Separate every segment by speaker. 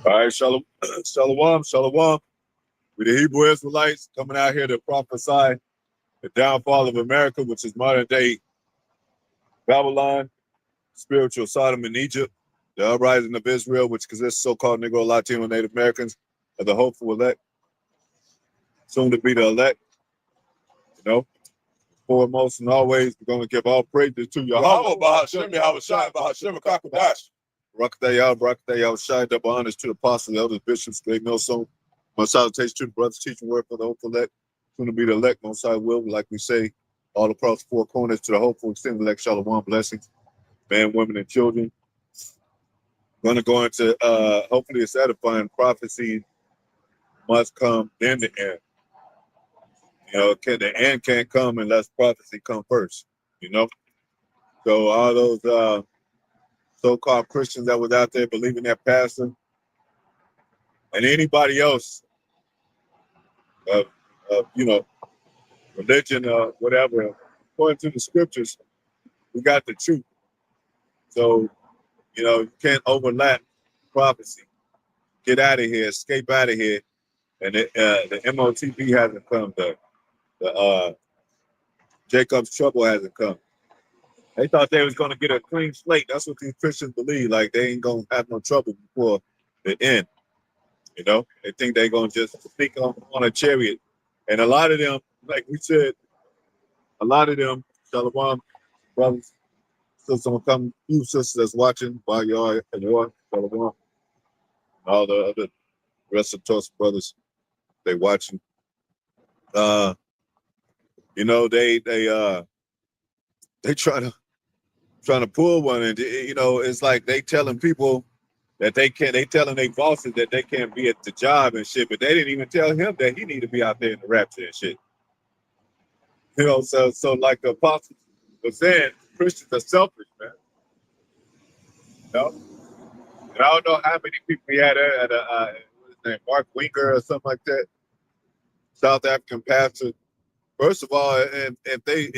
Speaker 1: All right, shalom, shalom, shalom. We the Hebrew Israelites coming out here to prophesy the downfall of America, which is modern day Babylon, spiritual Sodom and Egypt, the uprising of Israel, which consists of so-called Negro, Latino, Native Americans, and the hopeful elect, soon to be the elect. You know, foremost and always, we're going to give all praises to Yahawah,
Speaker 2: Bahasham, Yahawashi, Bahasham, Qadash.
Speaker 1: Barak, Yahawashi, double honors to the apostles, elders, bishops, great millstone. My salutation to the brothers teaching word for the hopeful elect, soon to be the elect, most high will, like we say, all across four corners to the hopeful, extended elect, shalom, blessings, men, women, and children. Going to go into, hopefully it's edifying, prophecy must come, then the end. You know, the end can't come unless prophecy come first, you know? So all those so-called Christians that was out there believing that pastor and anybody else, you know, religion or whatever, according to the scriptures, we got the truth. So, you know, you can't overlap prophecy. Get out of here, escape out of here. And the MOTB hasn't come. The Jacob's trouble hasn't come. They thought they was going to get a clean slate. That's what these Christians believe. Like they ain't going to have no trouble before the end. You know, they think they're going to just sneak on a chariot. And a lot of them, like we said, a lot of them, Shalom, brothers, sisters, come, few sisters that's watching, by y'all and your Shalom, all the other rest of us brothers, they watching. You know, they trying to pull one, and you know, it's like they telling people that they can't. They telling their bosses that they can't be at the job and shit, but they didn't even tell him that he need to be out there in the rapture and shit. You know, so like the apostles was saying, Christians are selfish, man. You know, and I don't know how many people we had at what's his name, Mark Winger or something like that, South African pastor. First of all, and if they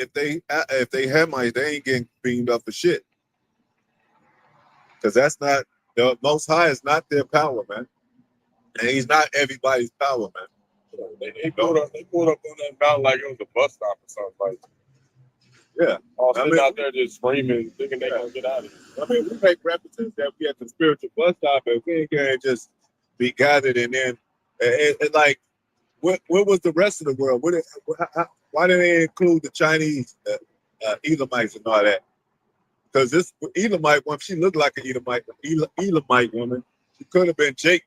Speaker 1: Hamites, they ain't getting beamed up for shit, because that's not the Most High is not their power, man, and He's not everybody's power, man.
Speaker 2: They pulled up on that mountain like it was a bus stop or something. Like,
Speaker 1: yeah,
Speaker 2: all sitting out there just screaming, thinking they're gonna get out of here.
Speaker 1: I mean, we make references that we at the spiritual bus stop, and we ain't gonna just be gathered, and then like, where was the rest of the world? Why didn't they include the Chinese Elamites and all that? Because this Elamite woman, she looked like an Elamite woman. She could have been Jake,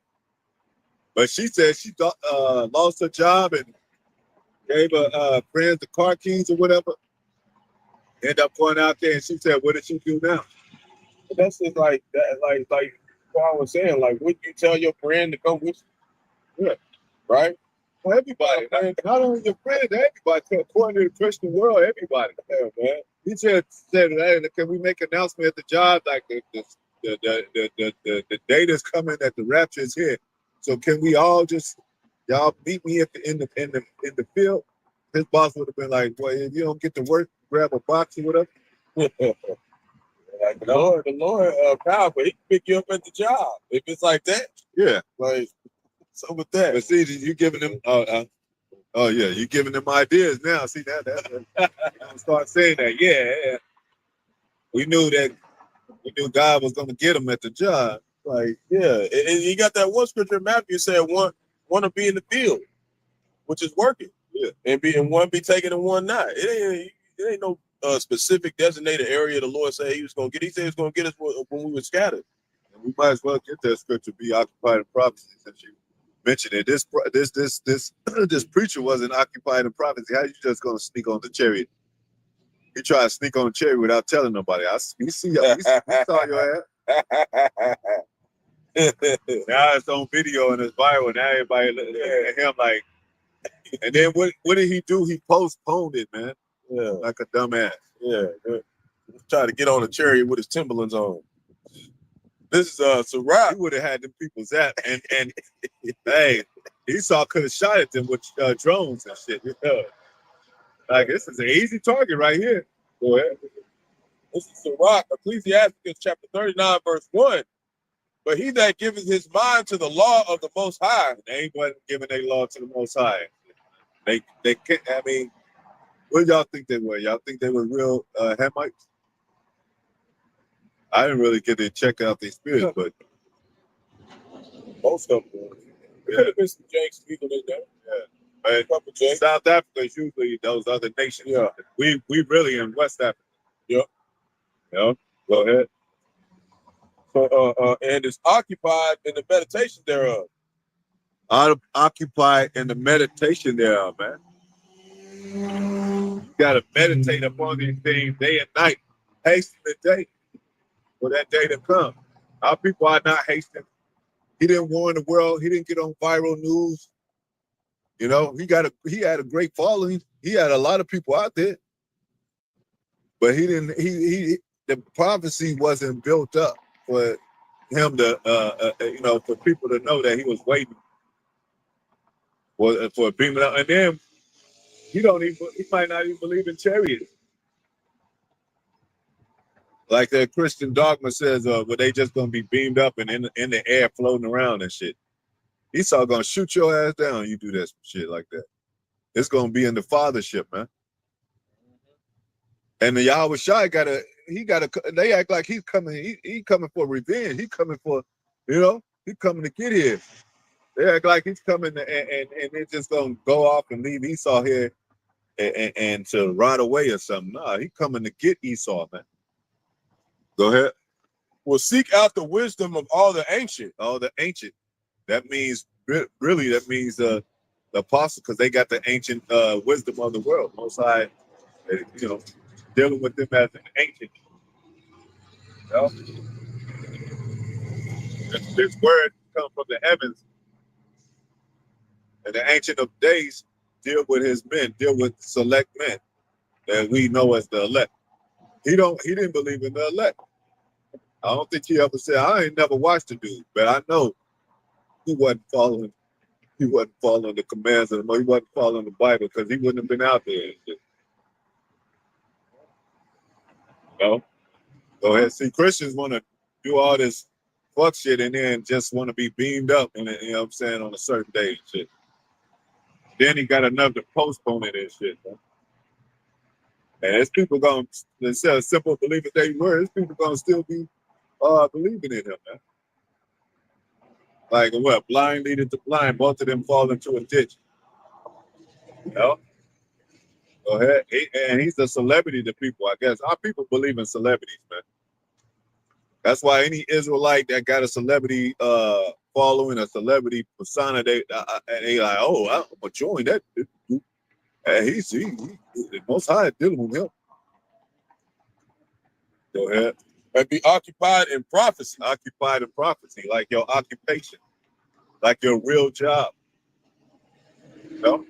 Speaker 1: but she said she lost her job and gave her friends the car keys or whatever. End up going out there, and she said, "What did she do now?"
Speaker 2: But that's just like that, like what I was saying. Like, would you tell your friend to come with you?
Speaker 1: Yeah,
Speaker 2: right.
Speaker 1: Well, everybody, not only your friends, everybody. According to the Christian world, everybody.
Speaker 2: Yeah, man.
Speaker 1: He said, "Hey, can we make an announcement at the job like the date is coming that the rapture is here? So can we all just y'all meet me in the field?" His boss would have been like, "Well, if you don't get to work, grab a box or whatever."
Speaker 2: Like the Lord, powerful. He can pick you up at the job if it's like that.
Speaker 1: Yeah,
Speaker 2: like so with that.
Speaker 1: But see, you giving them. Oh yeah, you giving them ideas now. See that? Start saying that. Yeah, we knew God was going to get them at the job.
Speaker 2: Like, yeah, and you got that one scripture in Matthew said want to be in the field, which is working.
Speaker 1: Yeah,
Speaker 2: and one be taken and one not. It ain't no specific designated area the Lord said He was going to get. He said He was going to get us when we were scattered.
Speaker 1: And we might as well get that scripture, be occupied in prophecy, since you mentioned it. This preacher wasn't occupied in prophecy. How you just going to sneak on the chariot? He tried to sneak on the chariot without telling nobody. We saw your ass. Now it's on video and it's viral, and now everybody looking at him like. And then what did he do? He postponed it, man.
Speaker 2: Yeah,
Speaker 1: like a dumbass.
Speaker 2: Yeah, try to get on a chariot with his Timberlands on. This is Sarai.
Speaker 1: He would have had them people zapped, and hey, Esau could have shot at them with drones and shit. Like, this is an easy target right here. Go ahead.
Speaker 2: This is Barak, Ecclesiastes chapter 39, verse 1. But he that giveth his mind to the law of the Most High.
Speaker 1: They ain't wasn't giving their law to the Most High. They can't. I mean, what y'all think they were? Y'all think they were real Hamites? I didn't really get to check out their spirits, but
Speaker 2: Most of them were. There could have been some Jakes people in there.
Speaker 1: yeah.
Speaker 2: A couple Jakes.
Speaker 1: South Africa is usually those other nations.
Speaker 2: Yeah.
Speaker 1: We really in West Africa.
Speaker 2: Yep.
Speaker 1: Go ahead.
Speaker 2: So, and is occupied in the meditation thereof.
Speaker 1: Occupied in the meditation thereof, man. You gotta meditate upon these things day and night. Hasten the day for that day to come. Our people are not hastening. He didn't warn the world. He didn't get on viral news. You know, he had a great following. He had a lot of people out there, but he didn't. The prophecy wasn't built up for him to, for people to know that he was waiting for beaming up. And then he might not even believe in chariots. Like the Christian dogma says, where they just gonna be beamed up and in the air floating around and shit. Esau gonna shoot your ass down. You do this shit like that. It's gonna be in the fathership, man. And the Yahawashi they act like he's coming. He coming for revenge. He coming for, he coming to get here. They act like he's coming and it's just gonna go off and leave Esau here and to ride away or something. Nah, he coming to get Esau, man. Go ahead.
Speaker 2: Will seek out the wisdom of all the ancient.
Speaker 1: All the ancient. That means really. That means the apostle, because they got the ancient wisdom of the world. Most High, dealing with them as an ancient. This word comes from the heavens, and the Ancient of Days deal with his men, deal with select men that we know as the elect. He didn't believe in the elect. I don't think he ever said, I ain't never watched the dude, but I know he wasn't following the commands of the, he wasn't following the Bible, because he wouldn't have been out there. Go ahead. See, Christians want to do all this fuck shit and then just want to be beamed up, and on a certain day and shit. Then he got enough to postpone it and shit, man. And there's people going to, instead of simple belief that they were, there's people going to still be believing in him, man. Like what? Blind leading to blind, both of them fall into a ditch. Go ahead. And he's a celebrity to people, I guess. Our people believe in celebrities, man. That's why any Israelite that got a celebrity following, a celebrity persona, they like, oh, I'm gonna join that. And he's the Most High dealing with him. Go ahead.
Speaker 2: And be occupied in prophecy.
Speaker 1: Occupied in prophecy, like your occupation, like your real job. Doing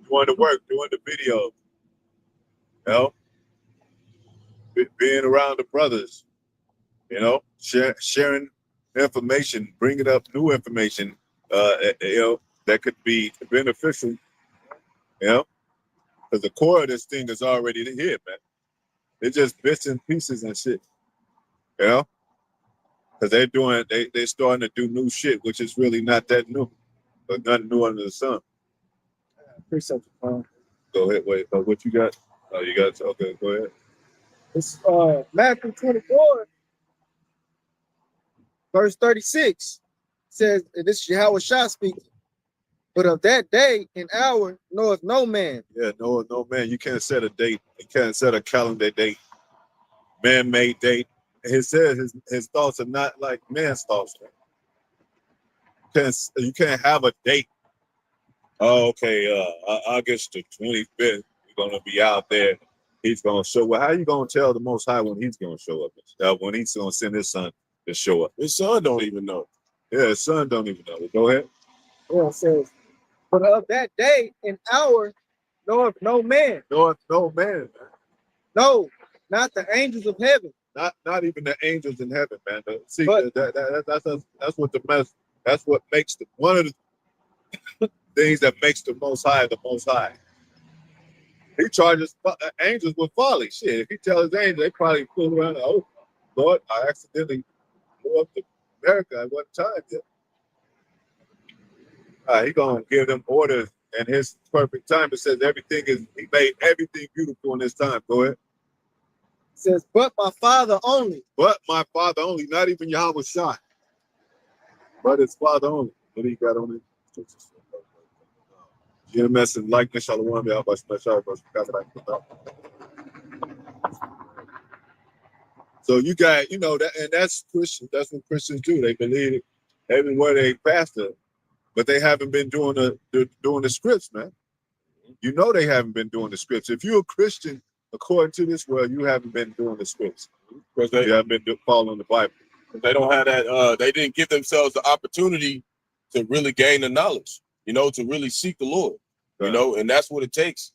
Speaker 1: the work, doing the video. Being around the brothers, sharing information, bringing up new information, that could be beneficial, because the core of this thing is already here, man. It's just bits and pieces and shit, because they're starting to do new shit, which is really not that new, but nothing new under the sun.
Speaker 3: Appreciate you, Paul.
Speaker 1: Go ahead, wait, what you got? Oh, you got, okay, go ahead.
Speaker 3: It's Matthew 24, verse 36 says, and this is Yahawashi speaking, but of that day and hour knoweth no man.
Speaker 1: Yeah, no man. You can't set a date. You can't set a calendar date, man-made date. He says his thoughts are not like man's thoughts. You can't have a date. Oh, okay, August the 25th, we're gonna be out there. He's gonna show up. Well, how you gonna tell the Most High when he's gonna show up? When he's gonna send his son to show up?
Speaker 2: His son don't even know.
Speaker 1: Yeah, his son don't even know. Go ahead.
Speaker 3: Yeah, it says, but of that day and hour knoweth no man.
Speaker 1: No man, man.
Speaker 3: No, not the angels of heaven.
Speaker 1: Not even the angels in heaven, man. See,
Speaker 3: But,
Speaker 1: that's what the mess. That's what makes one of the things that makes the Most High the Most High. He charges angels with folly. Shit, if he tells his angels, they probably fool around. Oh, Lord, I accidentally show up to America at one time yet. He gonna give them orders and his perfect time. It says he made everything beautiful in his time. Go ahead.
Speaker 3: It says, but my Father only.
Speaker 1: But my Father only, not even Yahawashi. But his Father only. What he got on it? GMS and likeness, Shalom, So you got, that, and that's Christian. That's what Christians do. They believe it everywhere they pastor, but they haven't been doing the scripts, man. You know they haven't been doing the scripts. If you're a Christian, according to this world, you haven't been doing the scripts because you haven't been following the Bible.
Speaker 2: They don't have that. They didn't give themselves the opportunity to really gain the knowledge. To really seek the Lord.
Speaker 1: Right.
Speaker 2: And that's what it takes.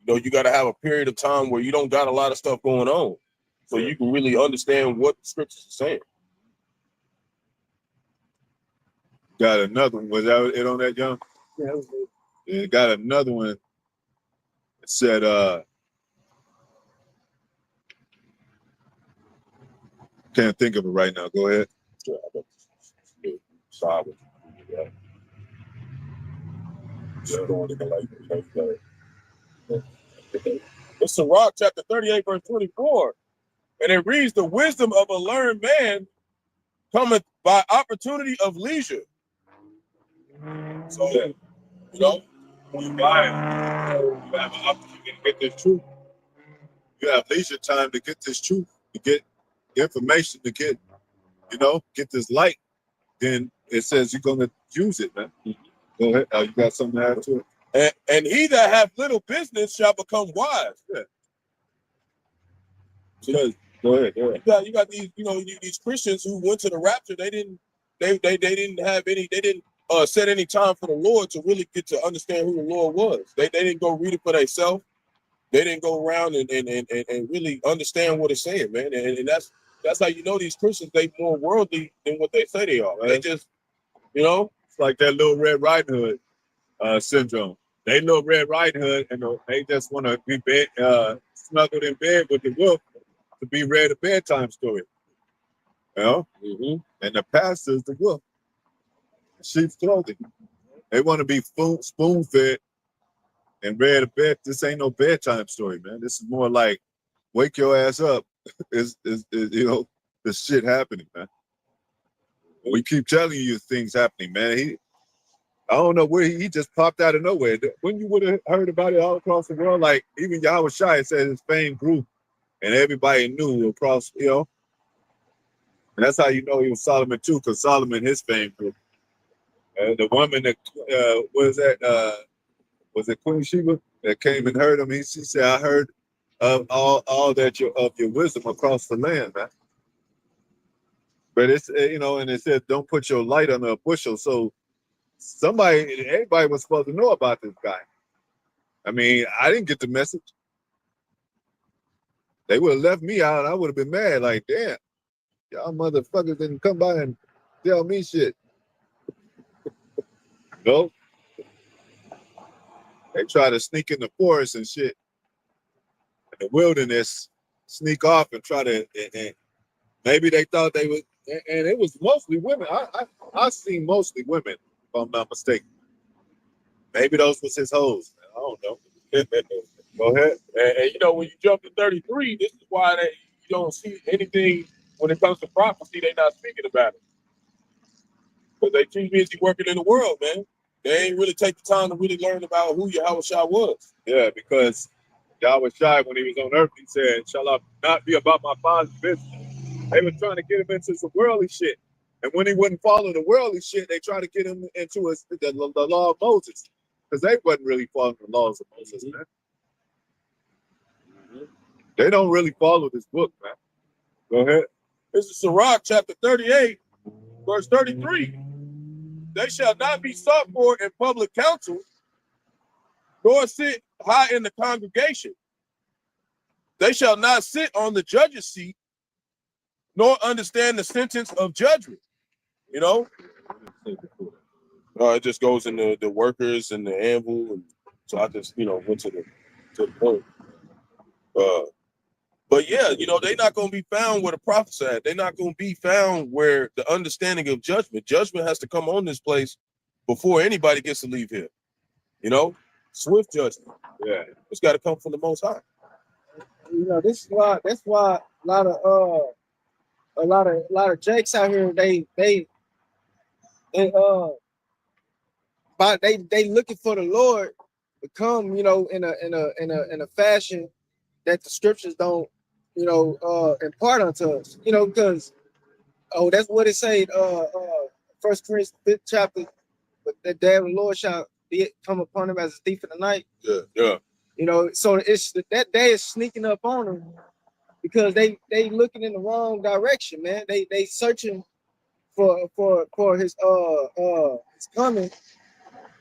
Speaker 2: You got to have a period of time where you don't got a lot of stuff going on, so you can really understand what the scriptures are saying.
Speaker 1: Got another one. Was that it on that, John?
Speaker 3: Yeah, that was it.
Speaker 1: Yeah, got another one. It said, can't think of it right now. Go ahead.
Speaker 2: It's Barak chapter 38, verse 24. And it reads, the wisdom of a learned man cometh by opportunity of leisure. So,
Speaker 1: when you buy it, you have an opportunity to get this truth. You have leisure time to get this truth, to get information, to get this light. Then it says you're going to use it, man. Go ahead. You got something to add to it?
Speaker 2: And he that hath little business shall become wise.
Speaker 1: Yeah. So, go ahead.
Speaker 2: You got these, these Christians who went to the rapture. They didn't set any time for the Lord to really get to understand who the Lord was. They didn't go read it for themselves. They didn't go around and really understand what it's saying, man. And that's how these Christians, they more worldly than what they say they are. Right? They just,
Speaker 1: it's like that little Red Riding Hood syndrome. They little Red Riding Hood, and they just want to be snuggled in bed with the wolf to be read a bedtime story.
Speaker 2: Mm-hmm.
Speaker 1: And the pastor is the wolf. Sheep's clothing. They want to be spoon fed and read a bed. This ain't no bedtime story, man. This is more like wake your ass up. is this shit happening, man. We keep telling you things happening, man. I don't know where he just popped out of nowhere. When you would have heard about it all across the world, like even Yahawashi said his fame grew and everybody knew across, and that's how you know he was Solomon too, because Solomon, his fame grew. The woman that was it Queen Sheba that came and heard him? She said, "I heard of all that of your wisdom across the land, man." But it's and it said, "Don't put your light under a bushel." So everybody was supposed to know about this guy. I mean, I didn't get the message. They would have left me out. I would have been mad. Like, damn, y'all motherfuckers didn't come by and tell me shit. No. They try to sneak in the forest and shit, in the wilderness, sneak off and try to, and maybe they thought they would, and it was mostly women. I seen mostly women, if I'm not mistaken. Maybe those was his hoes. I don't know. Go ahead.
Speaker 2: And when you jump to 33, this is why you don't see anything when it comes to prophecy. They're not speaking about it because they too busy working in the world, man. They ain't really take the time to really learn about who Yahawashi was.
Speaker 1: Yeah, because Yahawashi, when he was on earth, he said, "Shall I not be about my father's business?" They were trying to get him into some worldly shit. And when he wouldn't follow the worldly shit, they tried to get him into the law of Moses. Because they wasn't really following the laws of Moses, man. Mm-hmm. They don't really follow this book, man. Go ahead.
Speaker 2: This is Barak chapter 38, verse 33. They shall not be sought for in public council, nor sit high in the congregation. They shall not sit on the judge's seat, nor understand the sentence of judgment. It just goes in the workers and the anvil. And so I just, went to the point. But yeah, you know, they're not going to be found where the prophets are at. They're not going to be found where the understanding of judgment. Judgment has to come on this place before anybody gets to leave here. You know, swift judgment.
Speaker 1: Yeah.
Speaker 2: It's got to come from the Most High.
Speaker 3: You know, this is why. That's why a lot of jakes out here. But they looking for the Lord to come. You know, in a fashion that the scriptures don't, you know, impart unto us. You know, because that's what it said. 1 Corinthians 5th chapter. But the day of the Lord shall come upon him as a thief in the night.
Speaker 2: Yeah, yeah.
Speaker 3: You know, so it's that day is sneaking up on them because they looking in the wrong direction, man. They searching for his coming,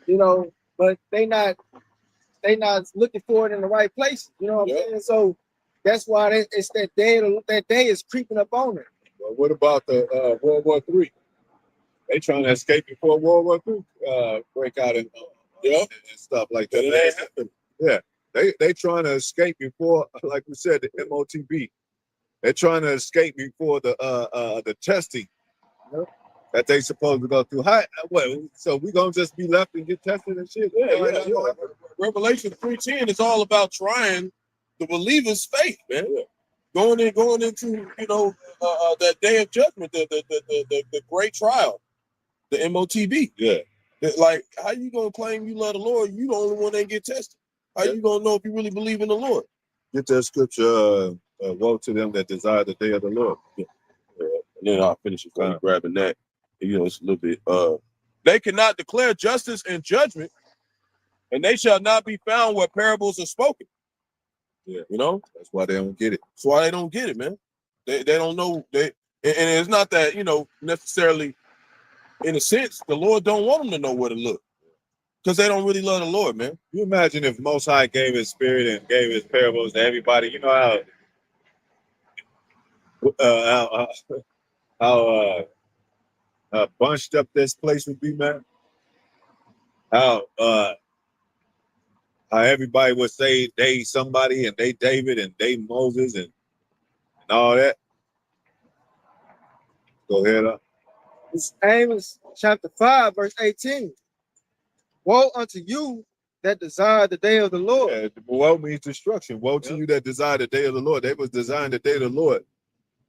Speaker 3: you know, but they not looking for it in the right place. You know what I'm saying? So that's why it's that day is creeping up on it.
Speaker 1: Well, what about the World War III? They trying to escape before World War III break out and stuff like that. Yeah, they trying to escape before, like we said, the MOTB. They're trying to escape before the testing that they supposed to go through. So we gonna just be left and get tested and shit?
Speaker 2: Yeah. Revelation 3:10 is all about trying the believer's faith, man. Yeah. Going into, you know, that day of judgment, the great trial, the MOTB.
Speaker 1: Yeah.
Speaker 2: Like, how you gonna claim you love the Lord? You the only one that get tested. How you gonna know if you really believe in the Lord?
Speaker 1: Get that scripture. Woe to them that desire the day of the Lord.
Speaker 2: Yeah. And then I'll finish it for grabbing that. You know, it's a little bit. They cannot declare justice and judgment, and they shall not be found where parables are spoken.
Speaker 1: Yeah,
Speaker 2: you know,
Speaker 1: that's why they don't get it.
Speaker 2: That's why they don't get it, man. They don't know. And it's not that, you know, necessarily. In a sense, the Lord don't want them to know where to look, because they don't really love the Lord, man.
Speaker 1: You imagine if Most High gave his spirit and gave his parables to everybody. You know how bunched up this place would be, man. How everybody would say they somebody and they David and they Moses and all that. Go ahead.
Speaker 3: It's Amos chapter 5, verse 18. Woe unto you that desire the day of the Lord.
Speaker 1: Yeah, woe means destruction. Woe to you that desire the day of the Lord. They was desiring the day of the Lord.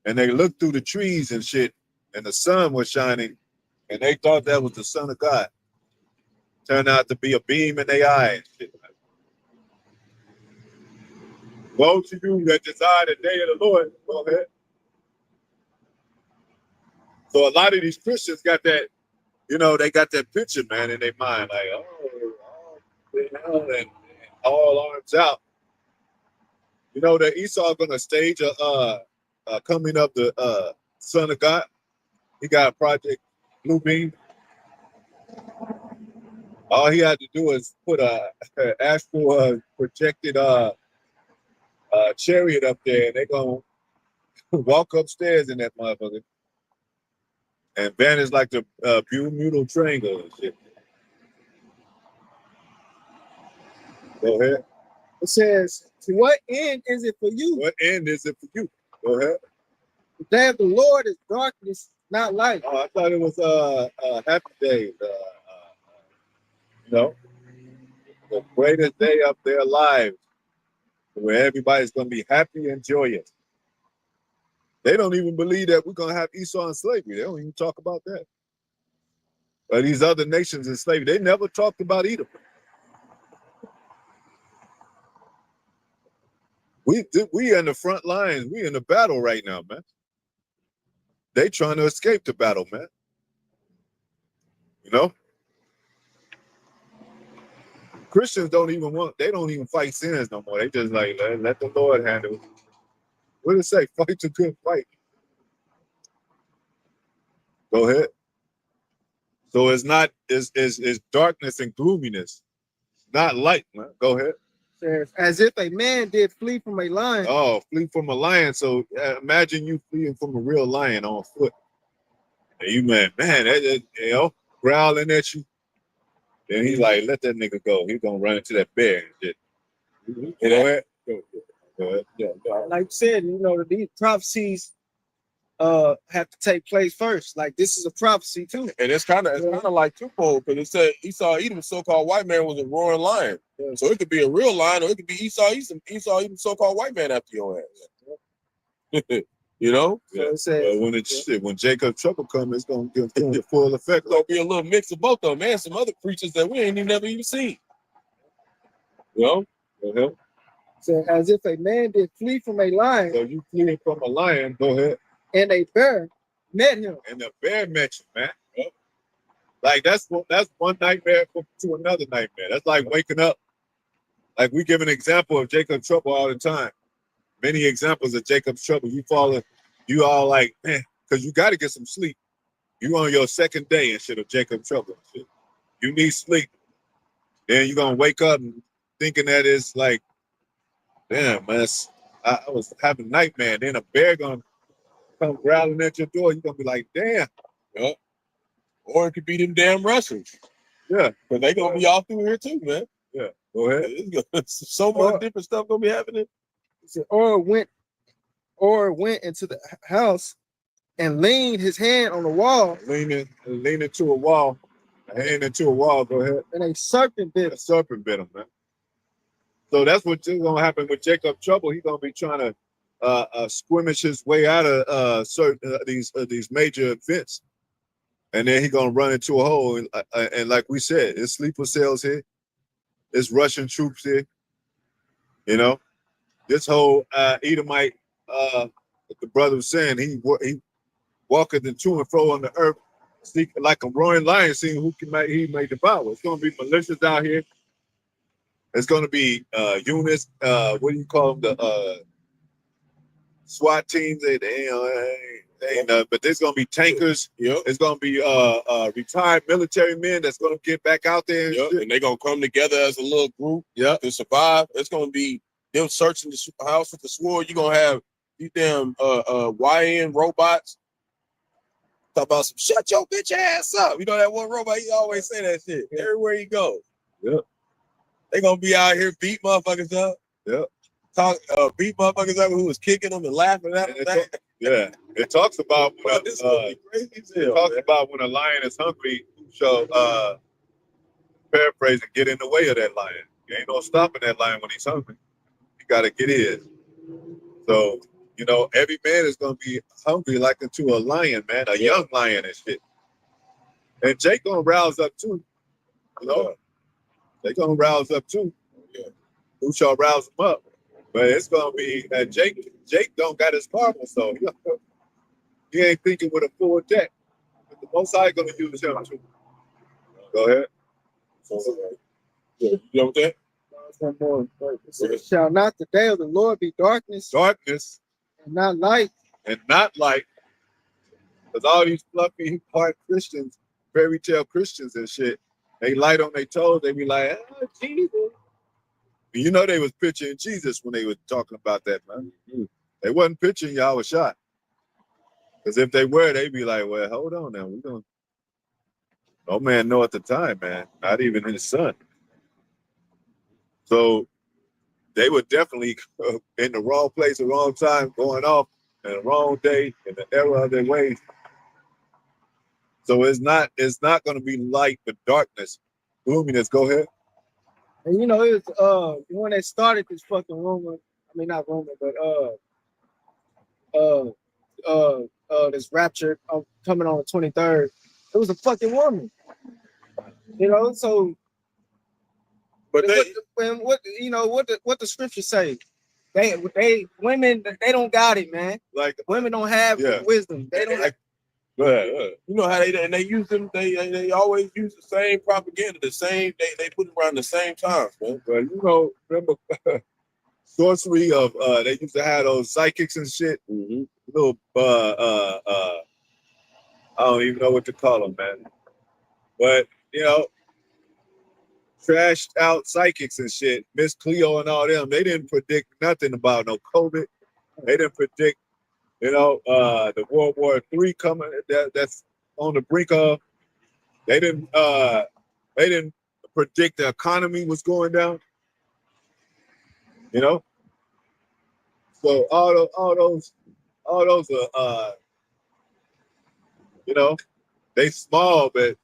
Speaker 1: And they looked through the trees and shit, and the sun was shining, and they thought that was the Son of God. Turned out to be a beam in their eye and shit. Woe to you that desire the day of the Lord. Go ahead. So a lot of these Christians got that, you know, they got that picture, man, in their mind, like, and all arms out. You know that Esau gonna stage a coming of the Son of God. He got a project Blue Beam. All he had to do is put a astral projected chariot up there, and they're gonna walk upstairs in that motherfucker and vanish like the Bermuda Triangle and shit. Go ahead.
Speaker 3: It says, to what end is it for you?
Speaker 1: What end is it for you? Go ahead.
Speaker 3: The day of the Lord is darkness, not light.
Speaker 1: Oh, I thought it was happy day. You know, the greatest day of their lives, where everybody's gonna be happy and joyous. They don't even believe that we're gonna have Esau in slavery. They don't even talk about that. But these other nations in slavery, they never talked about Edom. We in the front lines. We in the battle right now, man. They trying to escape the battle, man. You know? Christians don't even fight sins no more. They just like, let the Lord handle it. What did it say? Fight a good fight. Go ahead. So it's darkness and gloominess, not light, man. Go ahead.
Speaker 3: Says, as if a man did flee from a lion.
Speaker 1: Oh, flee from a lion. So imagine you fleeing from a real lion on foot. And you, man, that, you know, growling at you. Then he's like, let that nigga go. He's gonna run into that bear and shit. Go ahead. Go.
Speaker 2: Yeah.
Speaker 3: Like you said, you know, these prophecies have to take place first. Like this is a prophecy too.
Speaker 2: And it's kind of like twofold, because it said Esau Edom, so-called white man, was a roaring lion.
Speaker 3: Yeah.
Speaker 2: So it could be a real lion, or it could be Esau Edom, so-called white man after your ass. You know?
Speaker 3: So it says,
Speaker 1: When Jacob trouble comes, it's gonna give the full effect.
Speaker 2: It's gonna be a little mix of both of them, and some other creatures that we ain't never even seen. You know?
Speaker 3: So as if a man did flee from a lion.
Speaker 1: So you fleeing from a lion, go ahead.
Speaker 3: And a bear met him.
Speaker 1: And the bear met you, man. Yep. Like that's one nightmare to another nightmare. That's like waking up. Like we give an example of Jacob's trouble all the time. Many examples of Jacob's trouble. You all like, man, because you got to get some sleep. You on your second day and shit of Jacob's trouble. Shit. You need sleep. Then you're gonna wake up and thinking that it's like, damn, man, I was having a nightmare. Then a bear gonna come growling at your door. You're gonna be like, damn.
Speaker 2: Yep. Or it could be them damn Russians.
Speaker 1: Yeah.
Speaker 2: But they gonna be all through here too, man.
Speaker 1: Yeah. Go ahead.
Speaker 2: So much different stuff gonna be happening.
Speaker 3: Or went into the house and leaned his hand on the wall.
Speaker 1: Leaning to a wall. Hand into a wall. Go ahead.
Speaker 3: And a serpent bit him.
Speaker 1: A serpent bit him, man. So that's what's gonna happen with Jacob's trouble. He's gonna be trying to squirmish his way out of certain these major events, and then he's gonna run into a hole. And like we said, it's sleeper cells here, it's Russian troops here. You know, this whole Edomite, the brother was saying, he walketh to and fro on the earth, seeking like a roaring lion, seeing who he may devour. It's gonna be malicious out here. It's gonna be units. What do you call them? The SWAT teams. They ain't but there's gonna be tankers.
Speaker 2: Yep.
Speaker 1: It's gonna be retired military men that's gonna get back out there.
Speaker 2: And they're gonna come together as a little group to survive. It's gonna be them searching the house with the sword. You're gonna have these damn YN robots. Talk about some shut your bitch ass up. You know that one robot, he always say that shit everywhere he goes.
Speaker 1: Yep.
Speaker 2: They gonna be out here beat motherfuckers up.
Speaker 1: Yep.
Speaker 2: Beat motherfuckers up who was kicking them and laughing at them.
Speaker 1: It talks about when
Speaker 2: this gonna be crazy as hell,
Speaker 1: it talks about when a lion is hungry, shall paraphrase and get in the way of that lion. You ain't no stopping that lion when he's hungry. You gotta get in. So, you know, every man is gonna be hungry like into a lion, man, a young lion and shit. And Jake gonna rouse up too. You know, they gonna rouse up too. Yeah. Who shall rouse them up? But it's gonna be Jake don't got his marbles, so he ain't thinking with a full deck. But the Most High gonna use him too. Go ahead.
Speaker 2: You know what that?
Speaker 3: One more. It says, shall not the day of the Lord be darkness?
Speaker 1: Darkness.
Speaker 3: And not light.
Speaker 1: And not light. Because all these fluffy part Christians, fairy tale Christians and shit, they light on their toes, they be like, oh, Jesus. You know they was picturing Jesus when they were talking about that, man. They wasn't picturing Yahawashi. Because if they were, they'd be like, well, hold on now. No man know at the time, man. Not even his son. So they were definitely in the wrong place, the wrong time, going off in the wrong day, in the error of their ways. So it's not going to be light, but darkness, gloominess. Go ahead.
Speaker 3: And you know, it was when they started this fucking rumor. I mean, not rumor, but this rapture coming on the 23rd. It was a fucking woman. You know, so. But what the scriptures say? Women they don't got it, man.
Speaker 1: Like
Speaker 3: women don't have wisdom. They don't.
Speaker 2: You know how they use them. They always use the same propaganda. They put it around the same times, man.
Speaker 1: But you know, remember sorcery of they used to have those psychics and shit.
Speaker 2: Mm-hmm.
Speaker 1: Little I don't even know what to call them, man. But you know, trashed out psychics and shit. Miss Cleo and all them. They didn't predict nothing about no COVID. They didn't predict. You know, the World War III coming, that's on the brink of. They didn't predict the economy was going down. You know, So all those are you know, they small, but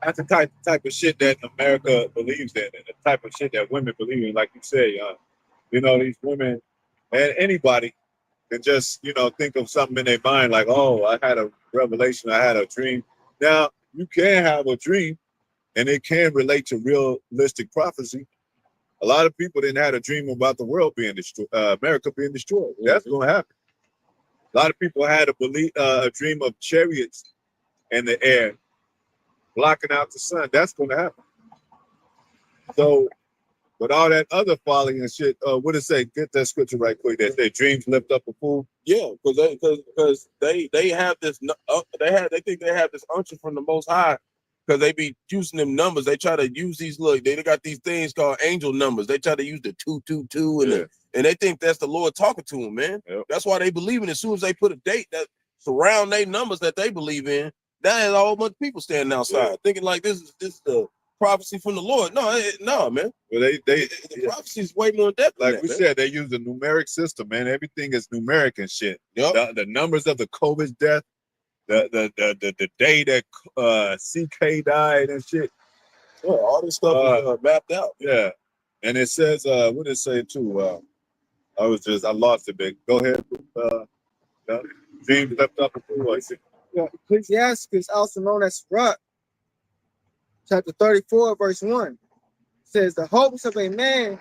Speaker 1: that's the type of shit that America believes in, and the type of shit that women believe in. Like you say, you know, these women and anybody can just, you know, think of something in their mind like, oh, I had a revelation, I had a dream. Now, you can have a dream, and it can relate to realistic prophecy. A lot of people didn't have a dream about the world being destroyed, America being destroyed. That's going to happen. A lot of people had a dream of chariots in the air blocking out the sun. That's going to happen. So, with all that other folly and shit, what it say? Get that scripture right quick. That say dreams lift up a fool.
Speaker 2: Yeah, because they have this they think they have this unction from the Most High, because they be using them numbers. They try to use these they got these things called angel numbers. They try to use the 222 and they think that's the Lord talking to them, man.
Speaker 1: Yep.
Speaker 2: That's why they believe in. As soon as they put a date that surround their numbers that they believe in, that has a whole bunch of people standing outside thinking like this is the prophecy from the Lord. No, man.
Speaker 1: Well,
Speaker 2: the prophecy is way more in depth.
Speaker 1: Like we said, they use a numeric system, man. Everything is numeric and shit.
Speaker 2: Yep.
Speaker 1: The numbers of the COVID death, the day that CK died and shit.
Speaker 2: Yeah, all this stuff is mapped out.
Speaker 1: Yeah, and it says, what did it say too? I lost it, big. Go ahead. Dreams left up a fool.
Speaker 3: Yeah, Ecclesiastes, also known as Rawchaa, chapter 34, verse 1, says, the hopes of a man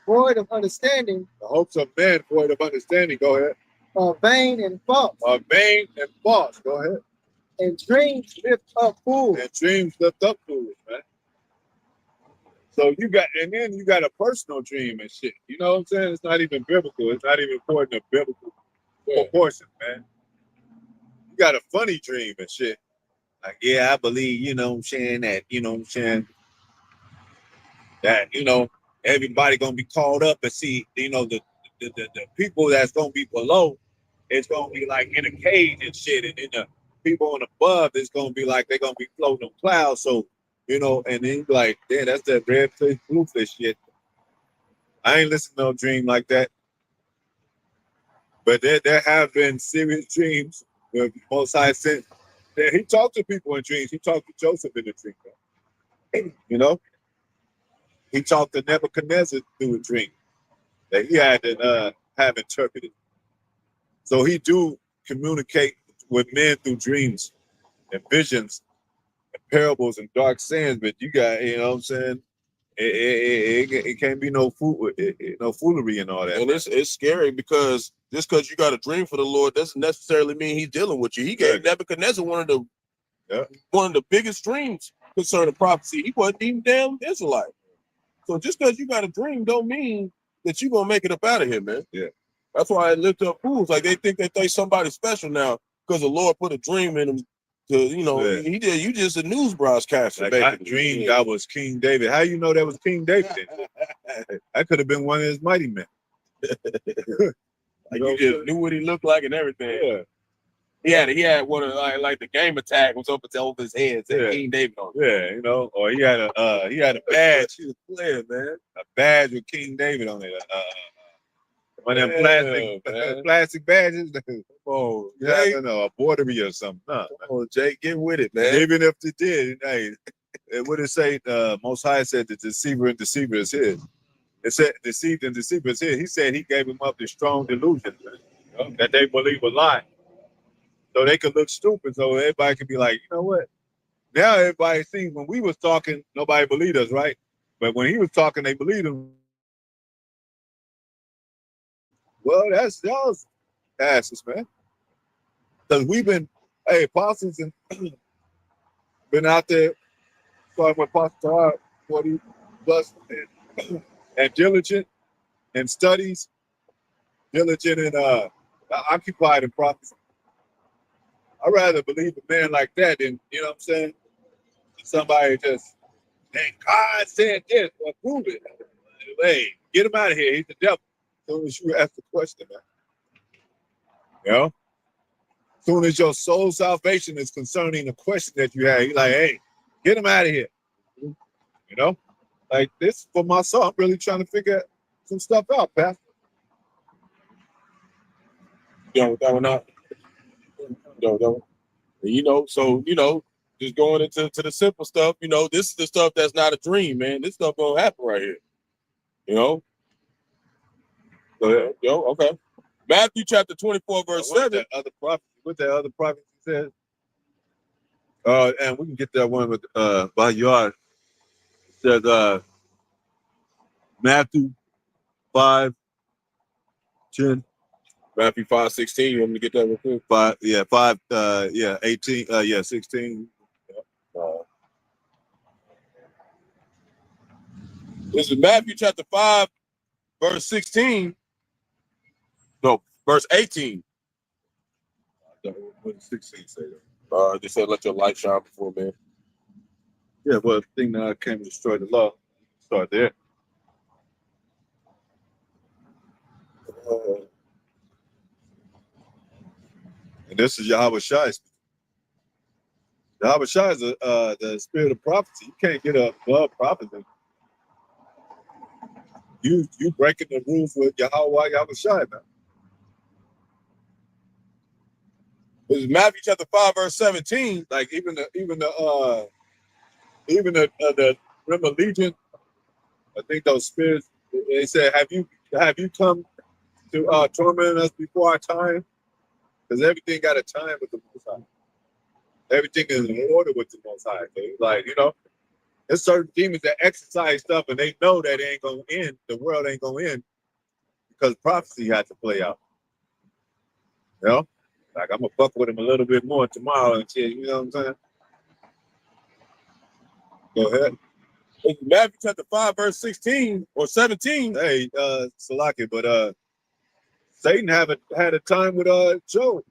Speaker 3: void of understanding.
Speaker 1: The hopes of men void of understanding. Go ahead.
Speaker 3: Are vain and false.
Speaker 1: Are vain and false. Go ahead.
Speaker 3: And dreams lift up fools.
Speaker 1: And dreams lift up fools, man. So then you got a personal dream and shit. You know what I'm saying? It's not even biblical. It's not even according to biblical proportion, man. You got a funny dream and shit. Like, yeah, I believe, you know what I'm saying, that, you know what I'm saying, that, you know, everybody gonna be called up and see, you know, the people that's gonna be below, it's gonna be like in a cage and shit, and then the people on above, it's gonna be like they're gonna be floating on clouds. So, you know, and then like, damn, that's that red fish, blue fish shit. I ain't listening to no dream like that. But there have been serious dreams where Most High sent. He talked to people in dreams. He talked to Joseph in a dream. You know, he talked to Nebuchadnezzar through a dream that he had to have interpreted. So he do communicate with men through dreams and visions and parables and dark sayings. But you got, you know what I'm saying? It can't be no foolery and all that.
Speaker 2: And it's scary because just because you got a dream for the Lord doesn't necessarily mean he's dealing with you. He gave Nebuchadnezzar one of the biggest dreams concerning prophecy. He wasn't even damn Israelite. So just because you got a dream don't mean that you're gonna make it up out of here, man.
Speaker 1: Yeah.
Speaker 2: That's why I lift up fools. Like they think that they somebody special now because the Lord put a dream in them. To, you know, he did. You just a news broadcaster.
Speaker 1: Like I dreamed I was King David. How you know that was King David? I could have been one of his mighty men.
Speaker 2: Like you just knew what he looked like and everything. Yeah. He had one of like the game attack was over his head, said King David on it.
Speaker 1: Yeah, you know, or he had a badge. He was a player, man. A badge with King David on it. One of them plastic badges. Oh, yeah, a bordery or something. Nah,
Speaker 2: oh, Jake, get with it, man.
Speaker 1: Even if they did, hey, what it say? Most High said the deceiver and deceiver is his. It said deceived and deceiver is his. He said he gave him up to strong delusion, that they believe a lie. So they could look stupid. So everybody could be like, you know what? Now everybody sees when we was talking, nobody believed us, right? But when he was talking, they believed him. Well, that's y'all's asses, man. Because we've been, apostles and been out there starting with Pastor 40 plus and diligent in studies, diligent and occupied in prophecy. I'd rather believe a man like that than, you know what I'm saying? Somebody just, and God said this, well, prove it. Hey, get him out of here. He's the devil. As soon as you ask the question, man. You know? As soon as your soul salvation is concerning the question that you have, you're like, hey, get him out of here. You know? Like this for my soul, I'm really trying to figure some stuff out, Pastor.
Speaker 2: done with that one out? No, no. So just going into the simple stuff, this is the stuff that's not a dream, man. This stuff gonna happen right here. Okay. Matthew chapter 24, verse 7.
Speaker 1: What that other prophet said? And we can get that one with by yard. It says Matthew 5:10.
Speaker 2: Matthew 5:16. You want me to get that real quick?
Speaker 1: 18, 16.
Speaker 2: This is Matthew chapter 5, verse 16. No, verse 18.
Speaker 1: What did 16 say that?
Speaker 2: They said, let your light shine before men.
Speaker 1: Yeah, well, the thing that came to destroy the law. Start there. And this is Yahawashi. Yahawashi is the spirit of prophecy. You can't get above prophecy. You breaking the rules with Yahawah, Yahawashi, man.
Speaker 2: This is Matthew chapter 5, verse 17.
Speaker 1: Like even the remember Legion. I think those spirits. They said, "Have you come to torment us before our time?" Because everything got a time with the Most High. Everything is in order with the Most High. Like there's certain demons that exercise stuff, and they know that it ain't gonna end. The world ain't gonna end because prophecy had to play out. Like I'm gonna fuck with him a little bit more tomorrow and shit. You know what I'm saying? Go ahead.
Speaker 2: It's Matthew chapter 5, verse 16 or 17.
Speaker 1: Hey, Salaki, but Satan had a time with Job.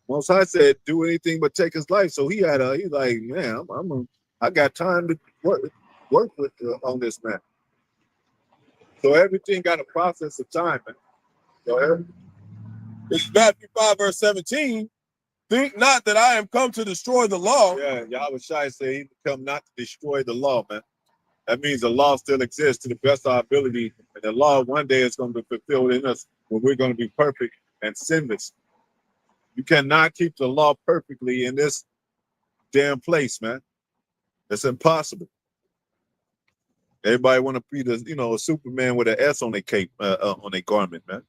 Speaker 1: Most High said, "Do anything but take his life." So he's like, man, I got time to work with on this man. So everything got a process of time, man. Go ahead.
Speaker 2: It's Matthew 5, verse 17. Think not that I am come to destroy the law.
Speaker 1: Yeah, Yahawashi said he come not to destroy the law, man. That means the law still exists to the best of our ability, and the law one day is going to be fulfilled in us when we're going to be perfect and sinless. You cannot keep the law perfectly in this damn place, man. It's impossible. Everybody want to be a Superman with an S on their cape, on their garment, man.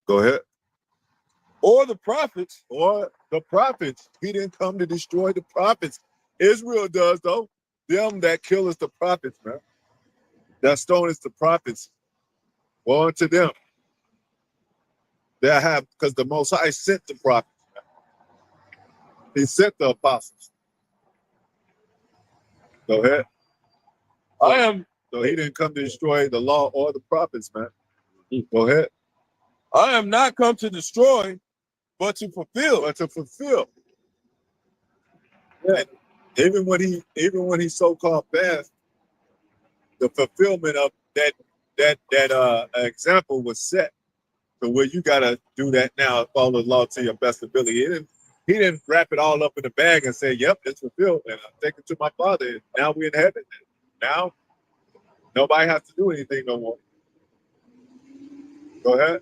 Speaker 1: Go ahead.
Speaker 2: Or the prophets.
Speaker 1: He didn't come to destroy the prophets. Israel does, though. Them that kill us the prophets, man. That stone is the prophets. Woe unto them. Because the Most High sent the prophets, man. He sent the apostles. Go ahead. So he didn't come to destroy the law or the prophets, man. Go ahead.
Speaker 2: I am not come to destroy, but to fulfill.
Speaker 1: Yeah. Even when he so-called passed, the fulfillment of that example was set. So where you gotta do that now, follow the law to your best ability. He didn't wrap it all up in a bag and say, "Yep, it's fulfilled, and I'm taking it to my Father. And now we're in heaven. Now nobody has to do anything no more." Go ahead.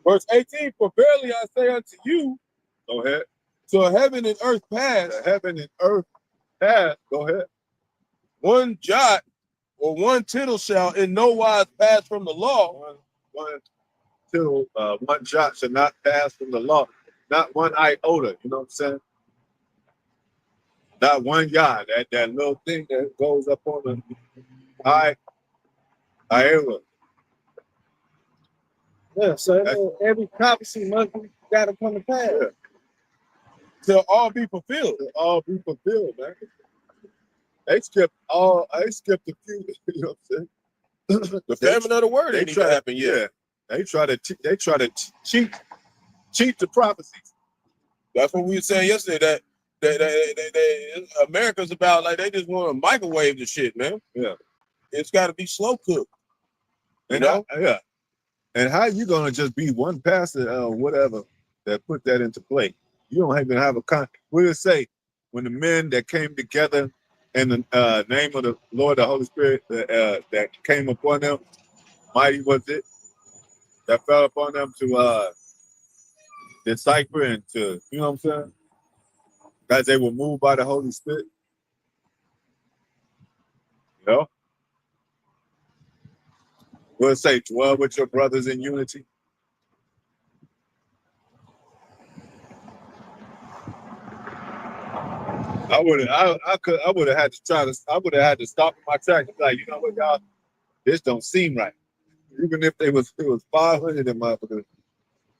Speaker 2: Verse 18, for verily I say unto you,
Speaker 1: go ahead,
Speaker 2: till heaven and earth pass.
Speaker 1: Heaven and earth pass. Go ahead.
Speaker 2: One jot or one tittle shall in no wise pass from the law.
Speaker 1: One tittle, one jot shall not pass from the law. Not one iota. You know what I'm saying? Not one yod. That little thing that goes up on the iota.
Speaker 3: Yeah, so every prophecy must got to come to pass.
Speaker 1: Yeah.
Speaker 2: Till all be fulfilled.
Speaker 1: Till all be fulfilled, man. They skipped a few, you know what I'm saying?
Speaker 2: The famine of the word ain't even happened yet.
Speaker 1: Yeah. They try to cheat the prophecies.
Speaker 2: That's what we were saying yesterday, that America's about, like, they just want to microwave the shit, man.
Speaker 1: Yeah.
Speaker 2: It's got to be slow cooked. You
Speaker 1: And
Speaker 2: know?
Speaker 1: Yeah. And how you gonna just be one pastor or whatever that put that into play? You don't even have what did it say? When the men that came together in the name of the Lord, the Holy Spirit that came upon them, mighty was it that fell upon them to decipher and to, you know what I'm saying? As they were moved by the Holy Spirit. You know? We'll say, dwell with your brothers in unity. I would have had to stop in my tracks and be like, you know what, y'all, this don't seem right. Even if it was 500 of motherfuckers.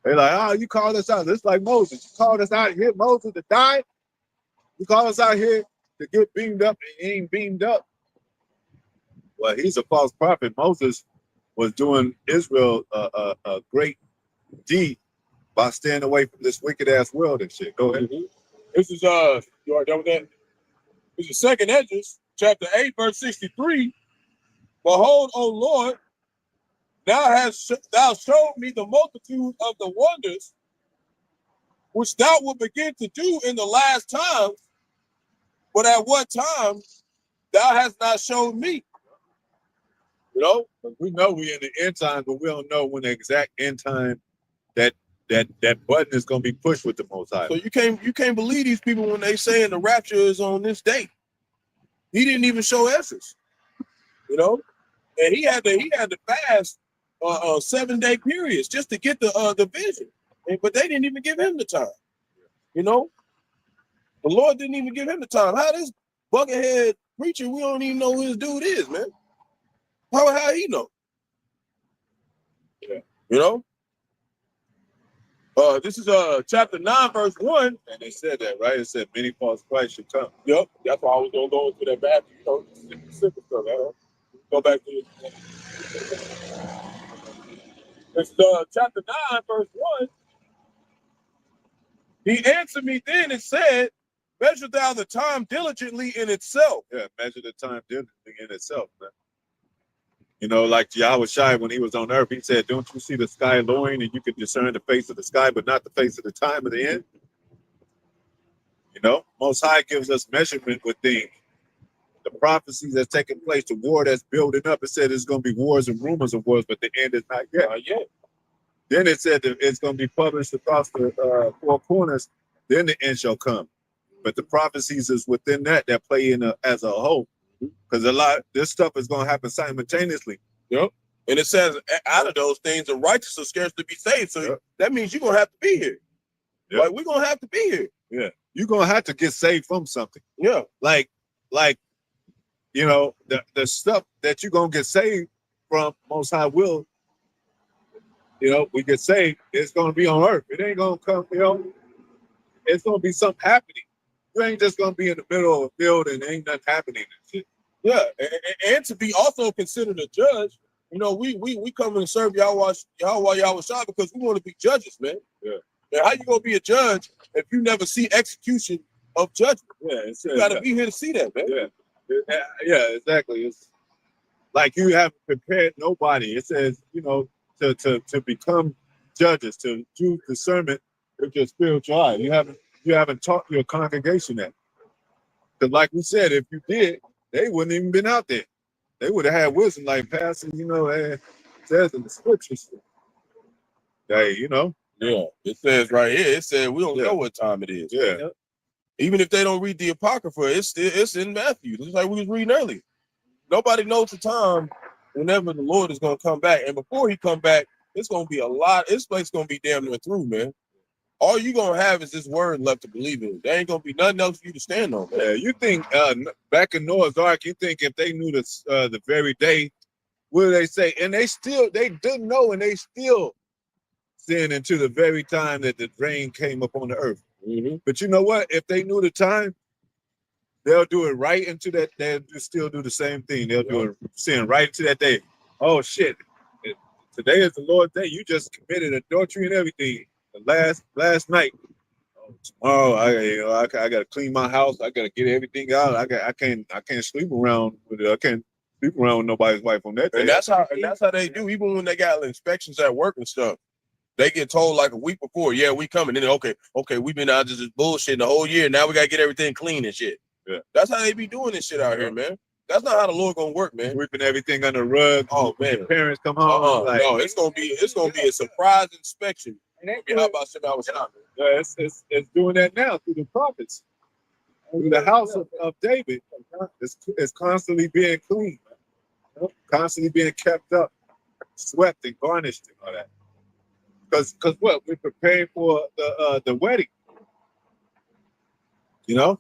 Speaker 1: They're like, oh, you called us out. It's like Moses. You called us out here, Moses, to die. You called us out here to get beamed up and he ain't beamed up. Well, he's a false prophet. Moses was doing Israel a great deed by staying away from this wicked ass world and shit. Go ahead.
Speaker 2: Mm-hmm. This is you are done with that? This is 2nd Esdras, chapter 8, verse 63. Behold, O Lord, thou showed me the multitude of the wonders which thou wilt begin to do in the last times, but at what time thou hast not shown me.
Speaker 1: You know, we know we're in the end time, but we don't know when the exact end time that button is going to be pushed with the Most High.
Speaker 2: So you can't believe these people when they saying the rapture is on this date. He didn't even show Esdras, you know, and he had to fast 7-day periods just to get the vision, but they didn't even give him the time. You know, the Lord didn't even give him the time. How this buckethead preacher, we don't even know who this dude is, man. How he know?
Speaker 1: Yeah,
Speaker 2: you know. This is chapter 9, verse 1.
Speaker 1: And they said that, right? It said many false Christ should come.
Speaker 2: Yep, that's why I was gonna go into that back, you know, simple stuff. Go back to it. It's chapter 9, verse 1. He answered me then and said, measure thou the time diligently in itself.
Speaker 1: Yeah, measure the time diligently in itself, man. You know, like Yahawashi, when he was on earth, he said, don't you see the sky lowering and you can discern the face of the sky, but not the face of the time of the end? You know, Most High gives us measurement with things. The prophecies that's taking place, the war that's building up, it said there's going to be wars and rumors of wars, but the end is not yet.
Speaker 2: Not yet.
Speaker 1: Then it said that it's going to be published across the four corners, then the end shall come. But the prophecies is within that play in as a whole. Because this stuff is going to happen simultaneously.
Speaker 2: Yep. And it says, out of those things, the righteous will scarcely be saved. So
Speaker 1: yep.
Speaker 2: That means you're going to have to be here. Yep. Like, we're going to have to be here.
Speaker 1: Yeah. You're going to have to get saved from something.
Speaker 2: Yeah.
Speaker 1: Like, you know, the stuff that you're going to get saved from, Most High will, you know, we get saved, it's going to be on earth. It ain't going to come, you know, it's going to be something happening. You ain't just going to be in the middle of a field and ain't nothing happening and shit.
Speaker 2: Yeah, and to be also considered a judge, you know, we come and serve Yahawashi because we want to be judges, man.
Speaker 1: Yeah.
Speaker 2: And how you gonna be a judge if you never see execution of judgment?
Speaker 1: Yeah,
Speaker 2: you gotta be here to see that, man.
Speaker 1: Yeah, exactly. It's like you haven't prepared nobody. It says, you know, to become judges, to do discernment with your spiritual eye. You haven't taught your congregation that. Because like we said, if you did, they wouldn't even been out there. They would have had wisdom like Pastor, you know, it says in the scriptures. Hey, you know.
Speaker 2: Yeah, it says right here, it said we don't know what time it is.
Speaker 1: Yeah.
Speaker 2: Even if they don't read the Apocrypha, it's in Matthew. It's like we was reading earlier. Nobody knows the time whenever the Lord is going to come back. And before he come back, it's going to be a lot. This place going to be damn near through, man. All you going to have is this word left to believe in. There ain't going to be nothing else for you to stand on, man.
Speaker 1: Yeah, you think back in Noah's Ark, you think if they knew the very day, what do they say? And they didn't know, and they still sin into the very time that the rain came upon the earth.
Speaker 2: Mm-hmm.
Speaker 1: But you know what? If they knew the time, they'll do it right into that. They'll still do the same thing. They'll do it sin right into that day. Oh shit! Today is the Lord's day. You just committed adultery and everything. The last night. Tomorrow, I got to clean my house. I got to get everything out. I can't sleep around with it. I can't sleep around with nobody's wife on that day.
Speaker 2: And that's how they do. Even when they got inspections at work and stuff, they get told like a week before, yeah, we coming. Then okay, we've been out just bullshitting the whole year. Now we got to get everything clean and shit.
Speaker 1: Yeah,
Speaker 2: that's how they be doing this shit out here, man. That's not how the Lord gonna work, man.
Speaker 1: Sweeping everything under the rug.
Speaker 2: Oh man,
Speaker 1: your parents come home. Like,
Speaker 2: no, it's gonna be a surprise inspection. How about
Speaker 1: yeah, it's doing that now through the prophets. Through the house of David, it's constantly being cleaned, constantly being kept up, swept and garnished and all that. Because what we're preparing for the wedding, you know.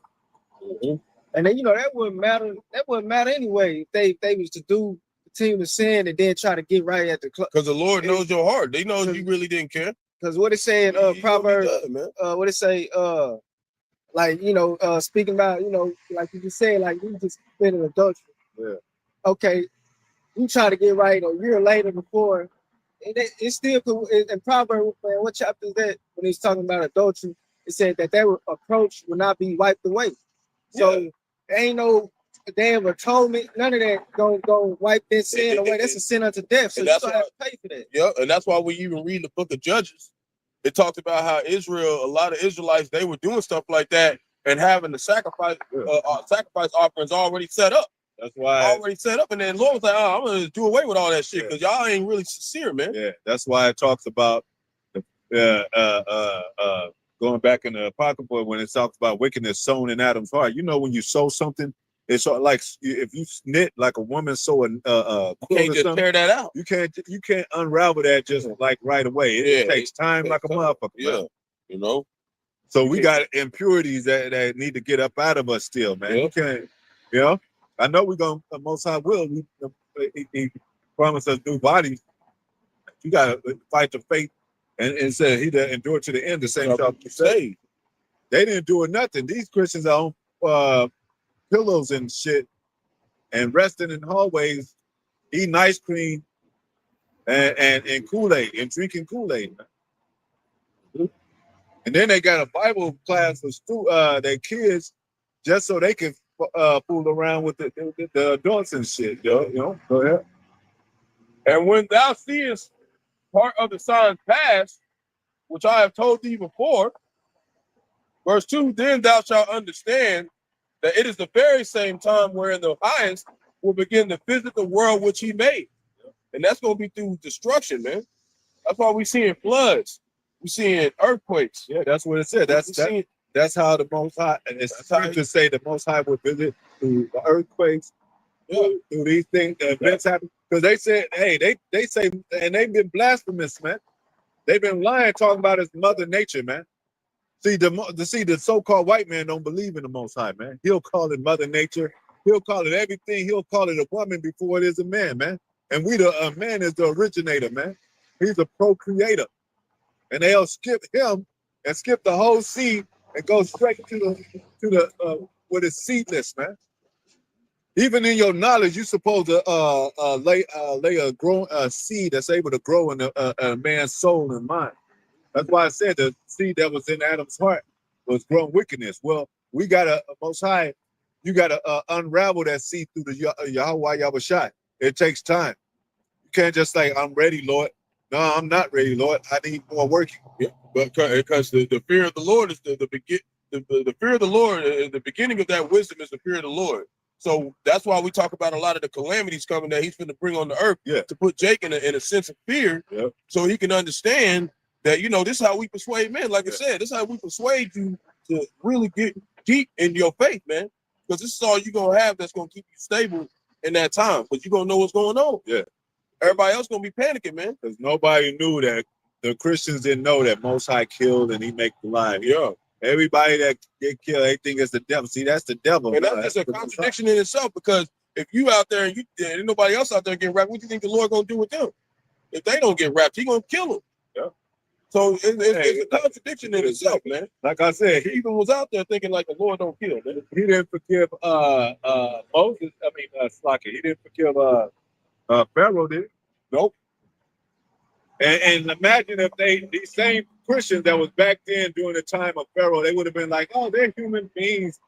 Speaker 3: Mm-hmm. And then that wouldn't matter. That wouldn't matter anyway if they was to continue to sin and then try to get right at the club.
Speaker 2: Because the Lord knows your heart. They know you really didn't care. Because
Speaker 3: what it say in Proverbs, what it say, like speaking about like you just said, like you just been in adultery.
Speaker 1: Yeah.
Speaker 3: Okay, you try to get right a year later before. It's still in Proverbs. What chapter is that? When he's talking about adultery, it said that their approach will not be wiped away. So there ain't no damn atonement. None of that go wipe that sin away. That's a sin unto death. So you gonna have to pay for that.
Speaker 2: Yeah, and that's why we even read the book of Judges. It talked about how a lot of Israelites, they were doing stuff like that and having the sacrifice offerings already set up.
Speaker 1: That's why
Speaker 2: already set up, and then the Lord was like, "Oh, I'm gonna do away with all that shit because y'all ain't really sincere, man."
Speaker 1: Yeah, that's why it talks about going back in the Apocrypha when it talks about wickedness sown in Adam's heart. When you sow something, it's like if you knit like a woman sew a
Speaker 2: quilt, you can't just tear that out.
Speaker 1: You can't unravel that just like right away. It takes time like a motherfucker.
Speaker 2: Yeah, man.
Speaker 1: So we got impurities that need to get up out of us still, man. You can't, I know we're going to, Most High will. He promised us new bodies. You got to fight the faith and say he that endured to the end, the same shall be saved. They didn't do nothing. These Christians are on pillows and shit and resting in hallways, eating ice cream and Kool-Aid and drinking Kool-Aid. And then they got a Bible class for their kids just so they can fool around with the adults and shit. Go ahead.
Speaker 2: And when thou seest part of the signs past, which I have told thee before, verse 2, then thou shalt understand that it is the very same time wherein the highest will begin to visit the world which he made. And that's going to be through destruction, man. That's why we seeing floods. We seeing earthquakes.
Speaker 1: Yeah, that's what it said. That's how the Most High, and it's time to say the Most High will visit through the earthquakes, through these things, the events happen. Because they said, hey, they say, and they've been blasphemous, man. They've been lying, talking about his mother nature, man. See, the so-called white man don't believe in the Most High, man. He'll call it mother nature. He'll call it everything. He'll call it a woman before it is a man, man. And a man is the originator, man. He's a procreator. And they'll skip him and skip the whole seed and go straight to the what is seedless, man. Even in your knowledge, you're supposed to lay a seed that's able to grow in a man's soul and mind. That's why I said the seed that was in Adam's heart was grown wickedness. Well, we gotta Most High, you gotta unravel that seed through the Yahawah Yahawashi. It takes time. You can't just say, "I'm ready, Lord." No, I'm not ready, Lord. I need more working.
Speaker 2: Yeah, because the fear of the Lord is the fear of the Lord. The beginning of that wisdom is the fear of the Lord. So that's why we talk about a lot of the calamities coming that he's going to bring on the earth to put Jake in a sense of fear, so he can understand that this is how we persuade men. Like I said, this is how we persuade you to really get deep in your faith, man. Because this is all you're gonna have that's gonna keep you stable in that time. But you're gonna know what's going on.
Speaker 1: Yeah.
Speaker 2: Everybody else gonna be panicking, man.
Speaker 1: Because nobody knew that the Christians didn't know that Most High killed and he make the life.
Speaker 2: Yeah.
Speaker 1: Everybody that get killed, they think it's the devil. See, that's the devil.
Speaker 2: And that's a contradiction in itself, because if you out there and ain't nobody else out there getting wrapped, what do you think the Lord gonna do with them? If they don't get wrapped, he gonna kill them. Yeah. So it's a contradiction in itself, man.
Speaker 1: Like I said,
Speaker 2: he even was out there thinking like the Lord don't kill, man.
Speaker 1: He didn't forgive Moses. Slocky. He didn't forgive Pharaoh, did he?
Speaker 2: Nope.
Speaker 1: And imagine if these same Christians that was back then during the time of Pharaoh, they would have been like, "Oh, they're human beings."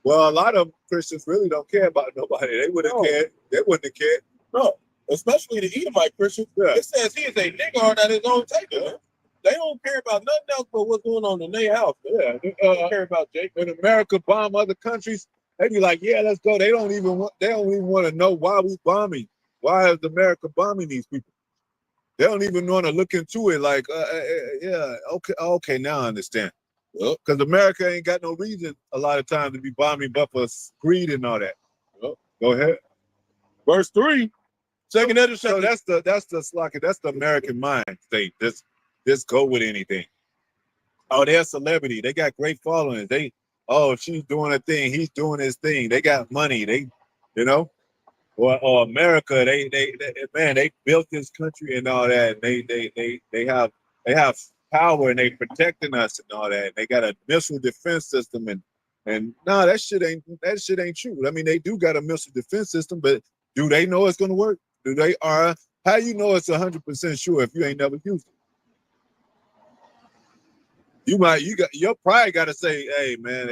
Speaker 1: Well, a lot of Christians really don't care about nobody. They wouldn't have cared. They wouldn't have cared.
Speaker 2: No, especially the Edomite Christians. Yeah. It says he is a nigger at his own table. Yeah. They don't care about nothing else but what's going on in their house. Yeah,
Speaker 1: they don't care about Jake. When America bomb other countries, They be like, yeah, let's go. They don't even want to know why we bombing. Why is America bombing these people? They don't even want to look into it. Like, yeah, okay, now I understand. Because America ain't got no reason a lot of times to be bombing, but for greed and all that. Go ahead.
Speaker 2: Verse 3. Second edition.
Speaker 1: So that's the American mind state. Just go with anything. Oh, they're a celebrity. They got great followings. She's doing a thing. He's doing his thing. They got money. Or America. They built this country and all that. They have power and they protecting us and all that. They got a missile defense system and no, that shit ain't true. I mean, they do got a missile defense system, but do they know it's gonna work? How you know it's 100% sure if you ain't never used it? You probably got to say, hey man,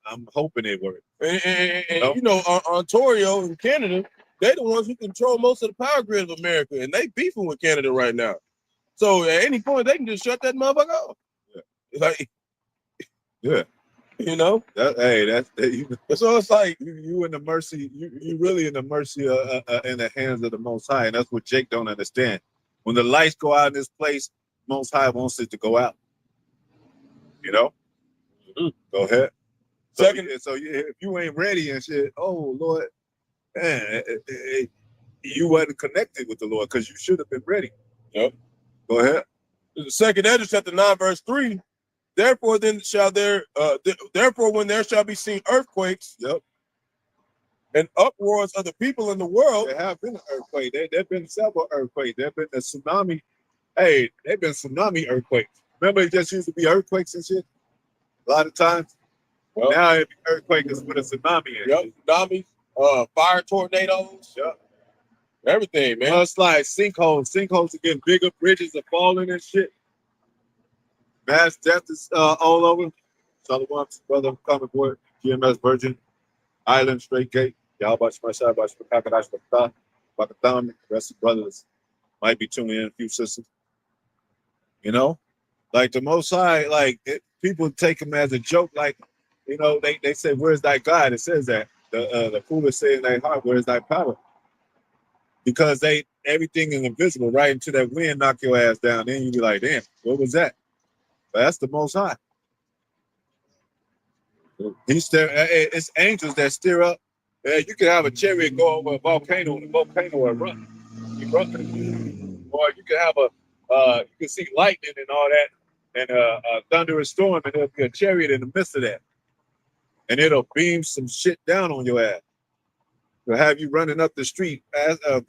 Speaker 1: I'm hoping it works.
Speaker 2: And Ontario in Canada, they the ones who control most of the power grid of America, and they beefing with Canada right now. So at any point, they can just shut that motherfucker off.
Speaker 1: Yeah.
Speaker 2: So it's like
Speaker 1: you in the mercy. You really in the mercy in the hands of the Most High, and that's what Jake don't understand. When the lights go out in this place, Most High wants it to go out.
Speaker 2: Mm-hmm.
Speaker 1: Go ahead.
Speaker 2: Second,
Speaker 1: if you ain't ready and shit, oh Lord, man, you wasn't connected with the Lord because you should have been ready.
Speaker 2: Yep.
Speaker 1: Go ahead.
Speaker 2: The second Ezra chapter 9 verse 3. Therefore, when there shall be seen earthquakes, and uproars of the people in the world.
Speaker 1: There have been an earthquake. There have been several earthquakes. There have been a tsunami. Hey, there have been tsunami earthquakes. Remember, it just used to be earthquakes and shit a lot of times. Now every earthquake is with a tsunami.
Speaker 2: Tsunamis, fire tornadoes. Everything, man.
Speaker 1: Mudslides, sinkholes are getting bigger. Bridges are falling and shit. Mass death is all over. Shalom, brother, coming boy, GMS Virgin, Island, Straight Gate, Yahawashi, Qadash, Atham, rest of brothers might be tuning in, a few sisters. Like the Most High, people take him as a joke. Like, they say, "Where's thy God?" It says that the foolish say in their heart, "Where's thy power?" Because everything is invisible. Right into that wind, knock your ass down. Then you be like, "Damn, what was that?" But that's the Most High. It's angels that steer up. You can have a chariot go over a volcano and the volcano will run. Or you can have you can see lightning and all that, and a thunderous storm, and there'll be a chariot in the midst of that, and it'll beam some shit down on your ass. It'll have you running up the street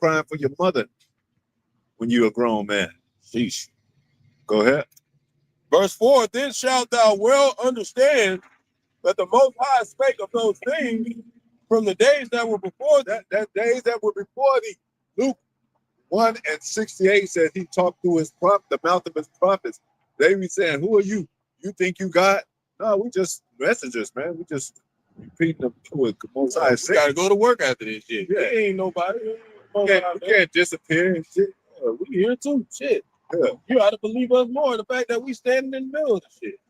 Speaker 1: crying for your mother when you're a grown man. Sheesh. Go ahead.
Speaker 2: Verse 4, then shalt thou well understand that the Most High spake of those things from the days that were before
Speaker 1: that days that were before thee. Luke 1:68 says he talked through the mouth of his prophets. They be saying, "Who are you? You think you God?" No, we just messengers, man. We just repeating them to what the Most High said.
Speaker 2: We gotta go to work after this shit.
Speaker 1: Yeah.
Speaker 2: There ain't nobody.
Speaker 1: We can't disappear and shit.
Speaker 2: We here too. Shit.
Speaker 1: Yeah.
Speaker 2: You ought to believe us more. The fact that we standing in the middle of the shit.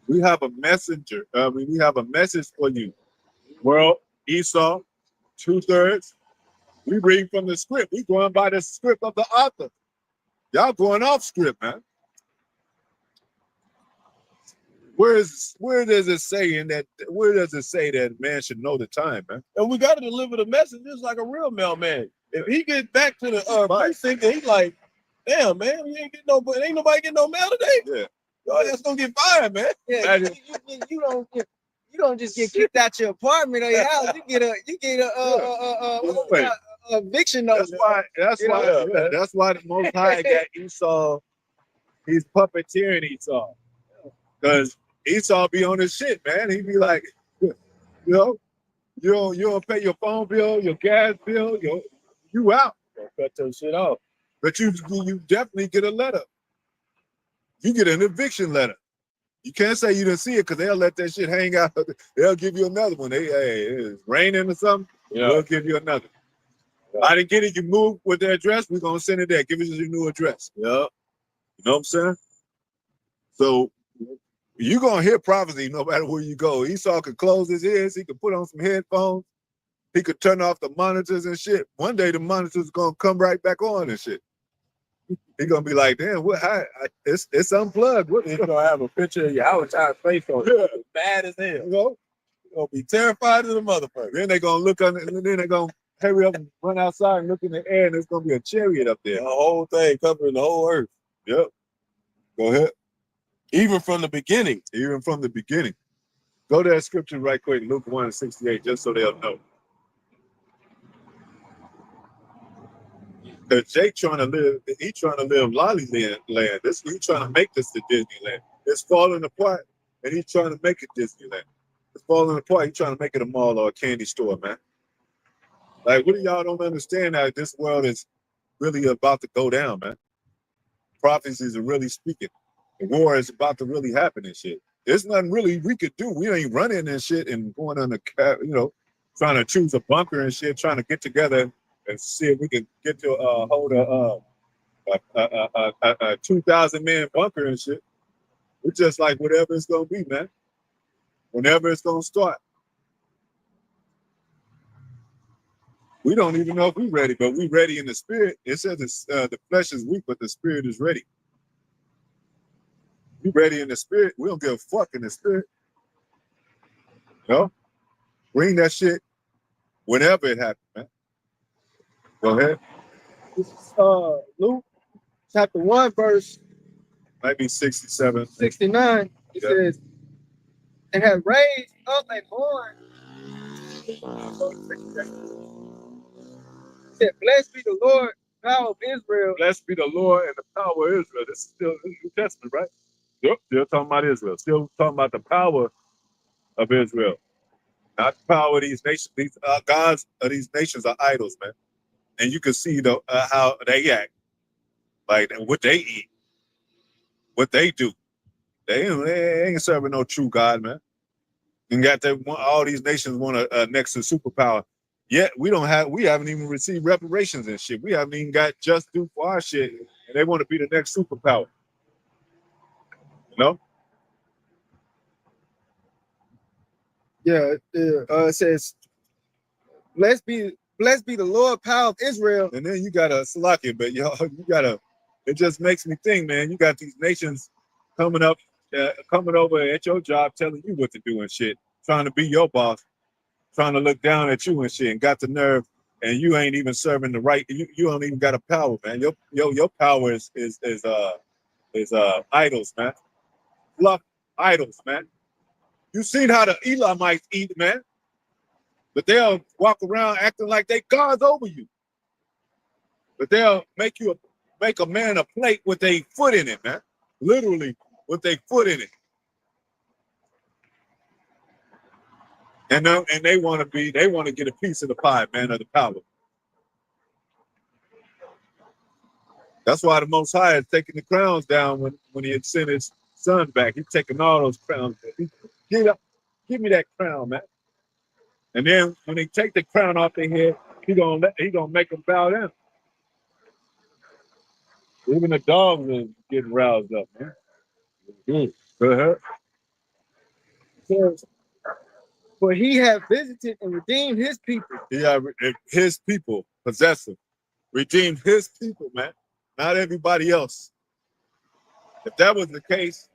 Speaker 1: We have a messenger. We have a message for you. World, Esau, 2/3. We read from the script. We going by the script of the author. Y'all going off script, man. Where does it say that man should know the time, man?
Speaker 2: And we got to deliver the message just like a real mailman. If he gets back to the precinct and he's like, "Damn, man, ain't nobody getting no mail today."
Speaker 1: Yeah.
Speaker 2: Your ass gonna get fired, man.
Speaker 3: Yeah, you don't just get kicked out your apartment or your house. You get a eviction notice.
Speaker 1: That's why the Most High got Esau. He's puppeteering Esau, because Esau be on his shit, man. He be like, you don't pay your phone bill, your gas bill, you out.
Speaker 2: Cut your shit off.
Speaker 1: But you definitely get a letter. You get an eviction letter. You can't say you didn't see it because they'll let that shit hang out. They'll give you another one. It's raining or something. Yeah. They'll give you another. Yeah. I didn't get it. You move with the address. We're gonna send it there. Give us your new address. Yeah. You know what I'm saying? So, You're going to hear prophecy no matter where you go. Esau could close his ears. He could put on some headphones. He could turn off the monitors and shit. One day the monitors going to come right back on and shit. He going to be like, damn, what? It's unplugged. What?
Speaker 2: He's going to have a picture of Yahawashi face on it. Yeah. Bad as hell.
Speaker 1: You know?
Speaker 2: You're going to be terrified of the motherfucker.
Speaker 1: Then they're going to look under, and then they're going to hurry up and run outside and look in the air, and there's going to be a chariot up there.
Speaker 2: The whole thing covering the whole earth.
Speaker 1: Yep. Go ahead.
Speaker 2: Even from the beginning.
Speaker 1: Even from the beginning. Go to that scripture right quick, Luke 1:68, just so they'll know. Because Jake trying to live Lollyland land. He's trying to make this to Disneyland. It's falling apart, and he's trying to make it Disneyland. It's falling apart. He's trying to make it a mall or a candy store, man. Like, what do y'all don't understand that this world is really about to go down, man? Prophecies are really speaking. The war is about to really happen and shit. There's nothing really we could do. We ain't running and shit and going on trying to choose a bunker and shit, trying to get together and see if we can get to hold a 2,000 man bunker and shit. We're just like whatever it's gonna be, man. Whenever it's gonna start. We don't even know if we're ready, but we're ready in the spirit. It says the flesh is weak, but the spirit is ready. We ready in the spirit. We don't give a fuck in the spirit. Bring that shit whenever it happens, man. Go ahead.
Speaker 3: This is Luke chapter 1, verse
Speaker 1: might be 67.
Speaker 3: 69. It says, and had raised up a horn. It said, blessed be the Lord, power of Israel.
Speaker 1: Blessed be the Lord and the power of Israel. This is still the New Testament, right? Yep, still talking about Israel. Still talking about the power of Israel. Not the power of these nations. These gods of these nations are idols, man. And you can see how they act, like what they eat, what they do. They ain't serving no true God, man. And got that all these nations want a next to superpower. Yet we haven't even received reparations and shit. We haven't even got just due for our shit, and they want to be the next superpower.
Speaker 3: Yeah, it says, blessed be the Lord, power of Israel.
Speaker 1: And then you got a Salakia, but it just makes me think, man, you got these nations coming over at your job telling you what to do and shit, trying to be your boss, trying to look down at you and shit, and got the nerve, and you ain't even serving the right, you don't even got a power, man. Your power is idols, man. Fluff idols, man. You seen how the Elamites eat, man. But they'll walk around acting like they gods over you. But they'll make a man a plate with a foot in it, man. Literally with a foot in it. And they want to get a piece of the pie, man, of the power. That's why the Most High is taking the crowns down when he had sent his son back. He's taking all those crowns. Give me that crown, man. And then when they take the crown off their head, he gonna make them bow down. Even the dogs are getting roused up, man. Go ahead.
Speaker 3: Says, for he hath visited and redeemed his people.
Speaker 1: Yeah, his people, possessive. Redeemed his people, man. Not everybody else. If that was the case,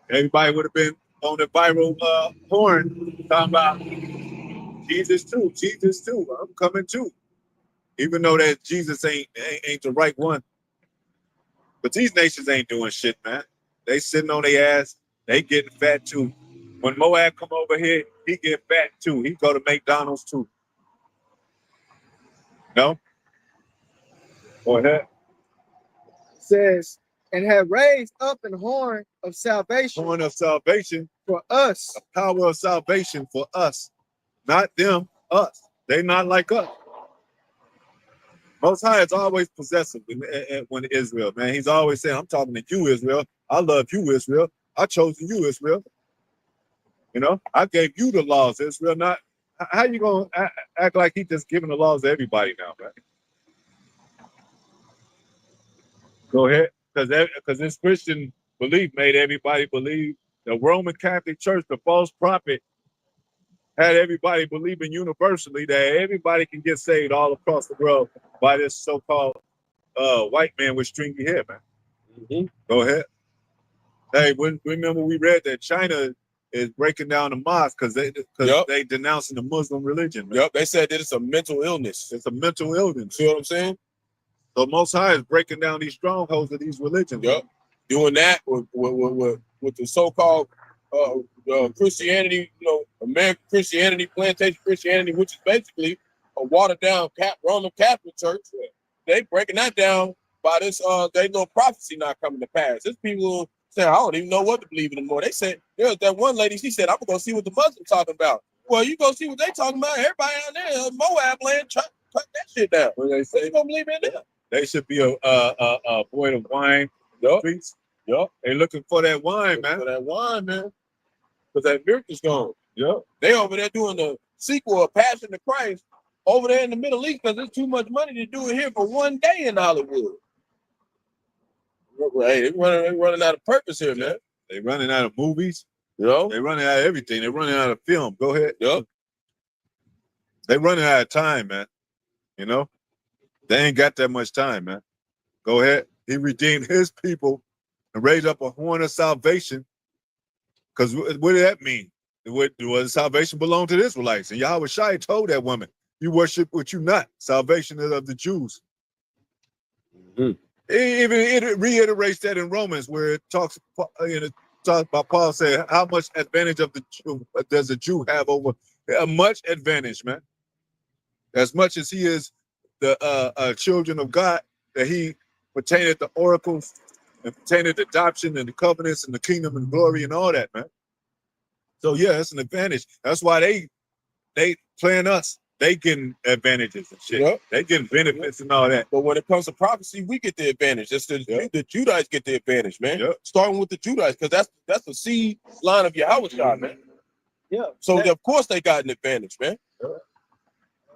Speaker 1: everybody would have been on the viral horn talking about Jesus too. I'm coming too. Even though that Jesus ain't the right one. But these nations ain't doing shit, man. They sitting on their ass. They getting fat too. When Moab come over here, he get fat too. He go to McDonald's too. No? Go ahead.
Speaker 3: Says, and have raised up an horn of salvation.
Speaker 1: Horn of salvation
Speaker 3: for us.
Speaker 1: A power of salvation for us. Not them, us. They not like us. Most High is always possessive when Israel, man. He's always saying, I'm talking to you, Israel. I love you, Israel. I chose you, Israel. I gave you the laws, Israel. Not how you gonna act like he just giving the laws to everybody now, man? Go ahead, because this Christian belief made everybody believe. The Roman Catholic Church, the false prophet, had everybody believing universally that everybody can get saved all across the world by this so-called white man with stringy hair, man.
Speaker 2: Mm-hmm.
Speaker 1: Go ahead. Hey, remember we read that China is breaking down the mosque because they denouncing the Muslim religion, man.
Speaker 2: Yep, they said that it's a mental illness.
Speaker 1: It's a mental illness.
Speaker 2: See what I'm saying?
Speaker 1: So Most High is breaking down these strongholds of these religions.
Speaker 2: Yep. Doing that with the so-called Christianity, American Christianity, plantation Christianity, which is basically a watered-down Roman Catholic Church. They breaking that down by this they know prophecy not coming to pass. There's people saying, I don't even know what to believe anymore. They said, there's that one lady, she said, I'm gonna go see what the Muslims talking about. Well, you go see what they talking about. Everybody out there, Moab land, cut that shit down.
Speaker 1: What they say?
Speaker 2: What you gonna believe in there?
Speaker 1: They should be a void of wine.
Speaker 2: Yup.
Speaker 1: Yup. They looking for that wine, man.
Speaker 2: For that wine, man. Because that milk is gone.
Speaker 1: Yup.
Speaker 2: They over there doing the sequel of Passion of Christ over there in the Middle East because there's too much money to do it here for one day in Hollywood. Hey, they running out of purpose here, man.
Speaker 1: They running out of movies.
Speaker 2: You know?
Speaker 1: They running out of everything. They running out of film. Go ahead.
Speaker 2: Yup.
Speaker 1: They running out of time, man. You know? They ain't got that much time, man. Go ahead. He redeemed his people and raised up a horn of salvation. Because what did that mean? Was salvation belong to the Israelites? And Yahawashi told that woman, you worship what you not. Salvation is of the Jews.
Speaker 2: Mm-hmm.
Speaker 1: It reiterates that in Romans where it talks about Paul said, how much advantage of the Jew does a Jew have over? Much advantage, man. As much as he is the children of God, that he pertained the oracles and pertained the adoption and the covenants and the kingdom and glory and all that, man. So yeah, it's an advantage. That's why they playing us. They getting advantages and shit.
Speaker 2: Yep.
Speaker 1: They getting benefits and all that.
Speaker 2: But when it comes to prophecy, we get the advantage. That's the Judites get the advantage, man.
Speaker 1: Yep.
Speaker 2: Starting with the Judites, because that's the seed line of Yahawashi, man.
Speaker 3: Yeah.
Speaker 2: So of course they got an advantage, man.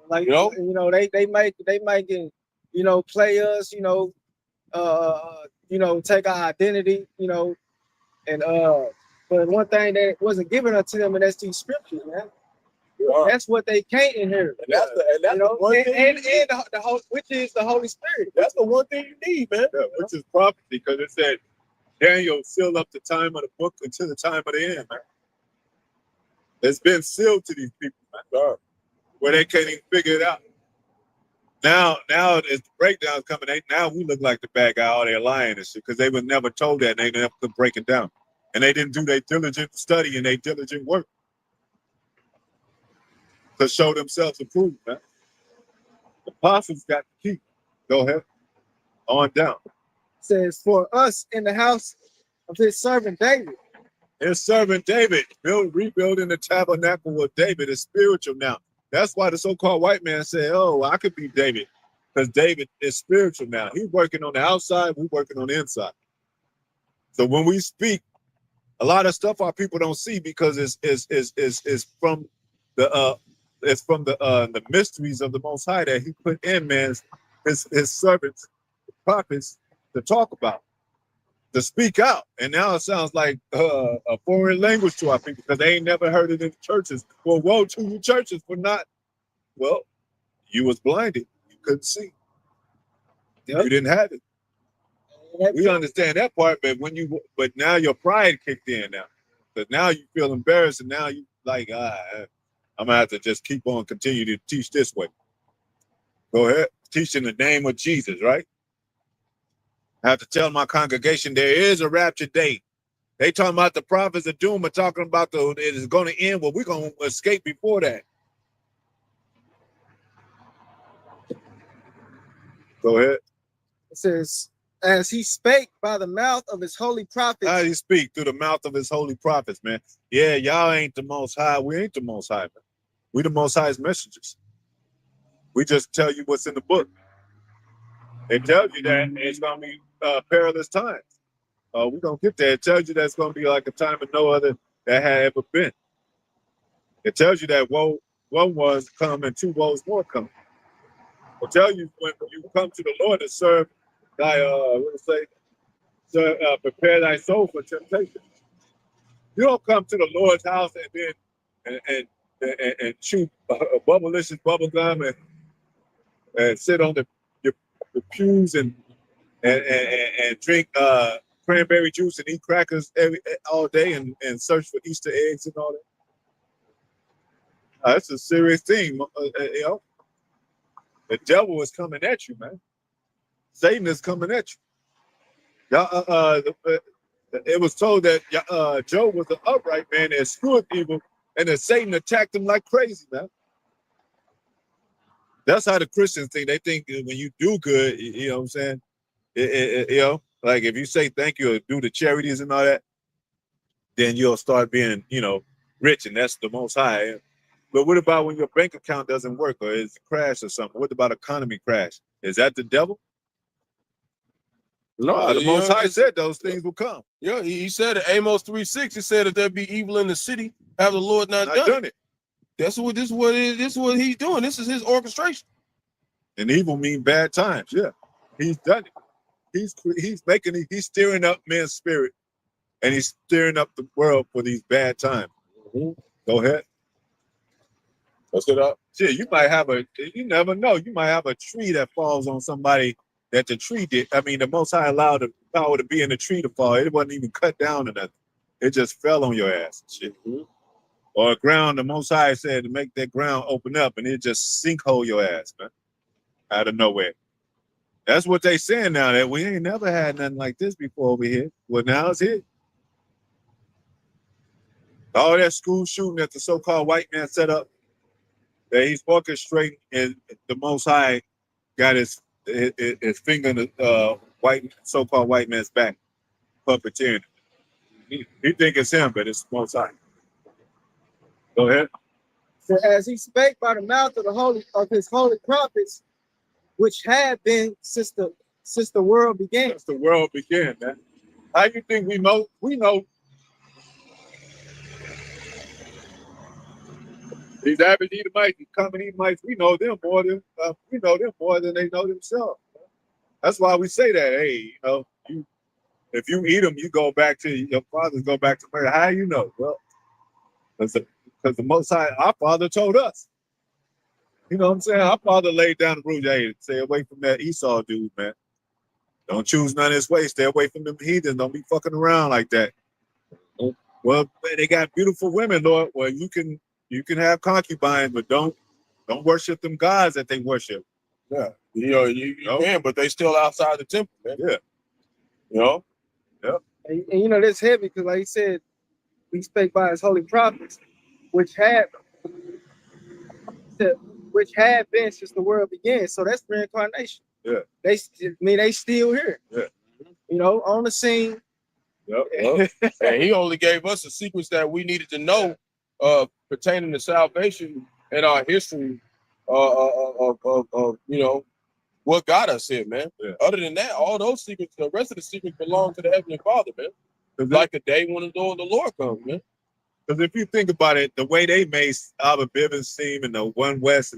Speaker 3: Like they might get, play us, take our identity, and but one thing that wasn't given unto them, and that's these scriptures, man. That's what they can't inherit.
Speaker 2: And that's the one thing
Speaker 3: the whole, which is the Holy Spirit.
Speaker 2: That's the one thing you need, man.
Speaker 1: Yeah, which is prophecy, because it said Daniel sealed up the time of the book until the time of the end, man. It's been sealed to these people, man, where they can't even figure it out. Now as the breakdown's coming, now we look like the bad guy, all they're lying and shit, because they were never told that, and they never could break it down. And they didn't do their diligent study and their diligent work to show themselves approved, man. The apostles got the key. Go ahead. On down.
Speaker 3: It says, for us in the house of his servant David.
Speaker 1: His servant David, rebuilding the tabernacle of David is spiritual now. That's why the so-called white man said, oh, I could be David, because David is spiritual now. He's working on the outside, we're working on the inside. So when we speak, a lot of stuff our people don't see because it's from the mysteries of the Most High that he put in his servants, the prophets, to talk about, to speak out. And now it sounds like a foreign language to our people because they ain't never heard it in the churches. Well, woe to you churches for not. Well, you was blinded. You couldn't see. Yep. You didn't have it. We understand that part, but now your pride kicked in now. Because now you feel embarrassed and now you like, I'm gonna have to just keep on continue to teach this way. Go ahead. Teach in the name of Jesus, right? I have to tell my congregation there is a rapture date. They talking about the prophets of doom are talking about it is going to end. Well, we're going to escape before that. Go ahead.
Speaker 3: It says, as he spake by the mouth of his holy prophets.
Speaker 1: How he speak through the mouth of his holy prophets, man. Yeah, y'all ain't the Most High. We ain't the Most High, man. We the Most High's messengers. We just tell you what's in the book. It tells you that it's going to be perilous times. We're going to get there. It tells you that it's going to be like a time of no other that had ever been. It tells you that one was come and two woes more come. It'll tell you when you come to the Lord to serve thy, to prepare thy soul for temptation. You don't come to the Lord's house and then and chew a bubblicious bubble gum and sit on the pews and drink cranberry juice and eat crackers all day and search for Easter eggs and all that. That's a serious thing. You know, the devil is coming at you, man. Satan is coming at you. It was told that Job was an upright man that eschewed evil, and that Satan attacked him like crazy, man. That's how the Christians think. They think when you do good, you know what I'm saying? You know, like if you say thank you or do the charities and all that, then you'll start being, you know, rich, and that's the Most High. But what about when your bank account doesn't work or it's crashed or something? What about economy crash? Is that the devil? No, the Most High said those things will come.
Speaker 2: Yeah, he said it. Amos 3:6. He said that there be evil in the city, have the Lord not done it. That's what this is what he's doing. This is his orchestration.
Speaker 1: And evil mean bad times. Yeah, he's done it. He's stirring up men's spirit, and he's stirring up the world for these bad times.
Speaker 2: Mm-hmm.
Speaker 1: Go ahead.
Speaker 2: Let's get up.
Speaker 1: Shit, you never know. You might have a tree that falls on somebody that the tree did. I mean, the Most High allowed the power to be in the tree to fall. It wasn't even cut down or nothing. It just fell on your ass and shit. Mm-hmm. Or ground, the Most High said to make that ground open up and it just sinkhole your ass, man. Out of nowhere. That's what they saying now, that we ain't never had nothing like this before over here. Well, now it's here. All that school shooting that the so-called white man set up, that he's orchestrating, and the Most High got his finger in the so-called white man's back, puppeteering. He think it's him, but it's Most High. Go ahead.
Speaker 3: So as he spake by the mouth of his holy prophets, which had been since the world began.
Speaker 1: Since the world began, man. How you think we know? We know. These average Edomites, these common Edomites, we know them more than they know themselves. That's why we say that. Hey, you know, if you eat them, you go back to your fathers. Go back to murder. How you know? Well, because the Most High, our Father told us. You know what I'm saying? Our Father laid down the rule. Hey, stay away from that Esau dude, man. Don't choose none of his ways. Stay away from them heathens. Don't be fucking around like that. Well, they got beautiful women, Lord. Well, you can have concubines, but don't worship them gods that they worship.
Speaker 2: Yeah, you can, but they still outside the temple, man.
Speaker 1: Yeah,
Speaker 2: you know.
Speaker 1: Yeah,
Speaker 3: and you know that's heavy because, like he said, we spake by his holy prophets, which had been since the world began. So that's reincarnation.
Speaker 1: Yeah,
Speaker 3: they still here.
Speaker 1: Yeah,
Speaker 3: you know, on the scene.
Speaker 1: Yep.
Speaker 2: And he only gave us the secrets that we needed to know pertaining to salvation and our history of you know what got us here, man.
Speaker 1: Yeah.
Speaker 2: Other than that, all those secrets, the rest of the secrets belong to the Heavenly Father, man. Like a day when the Lord comes, man.
Speaker 1: Because if you think about it, the way they made Abba Bivens seem and the One West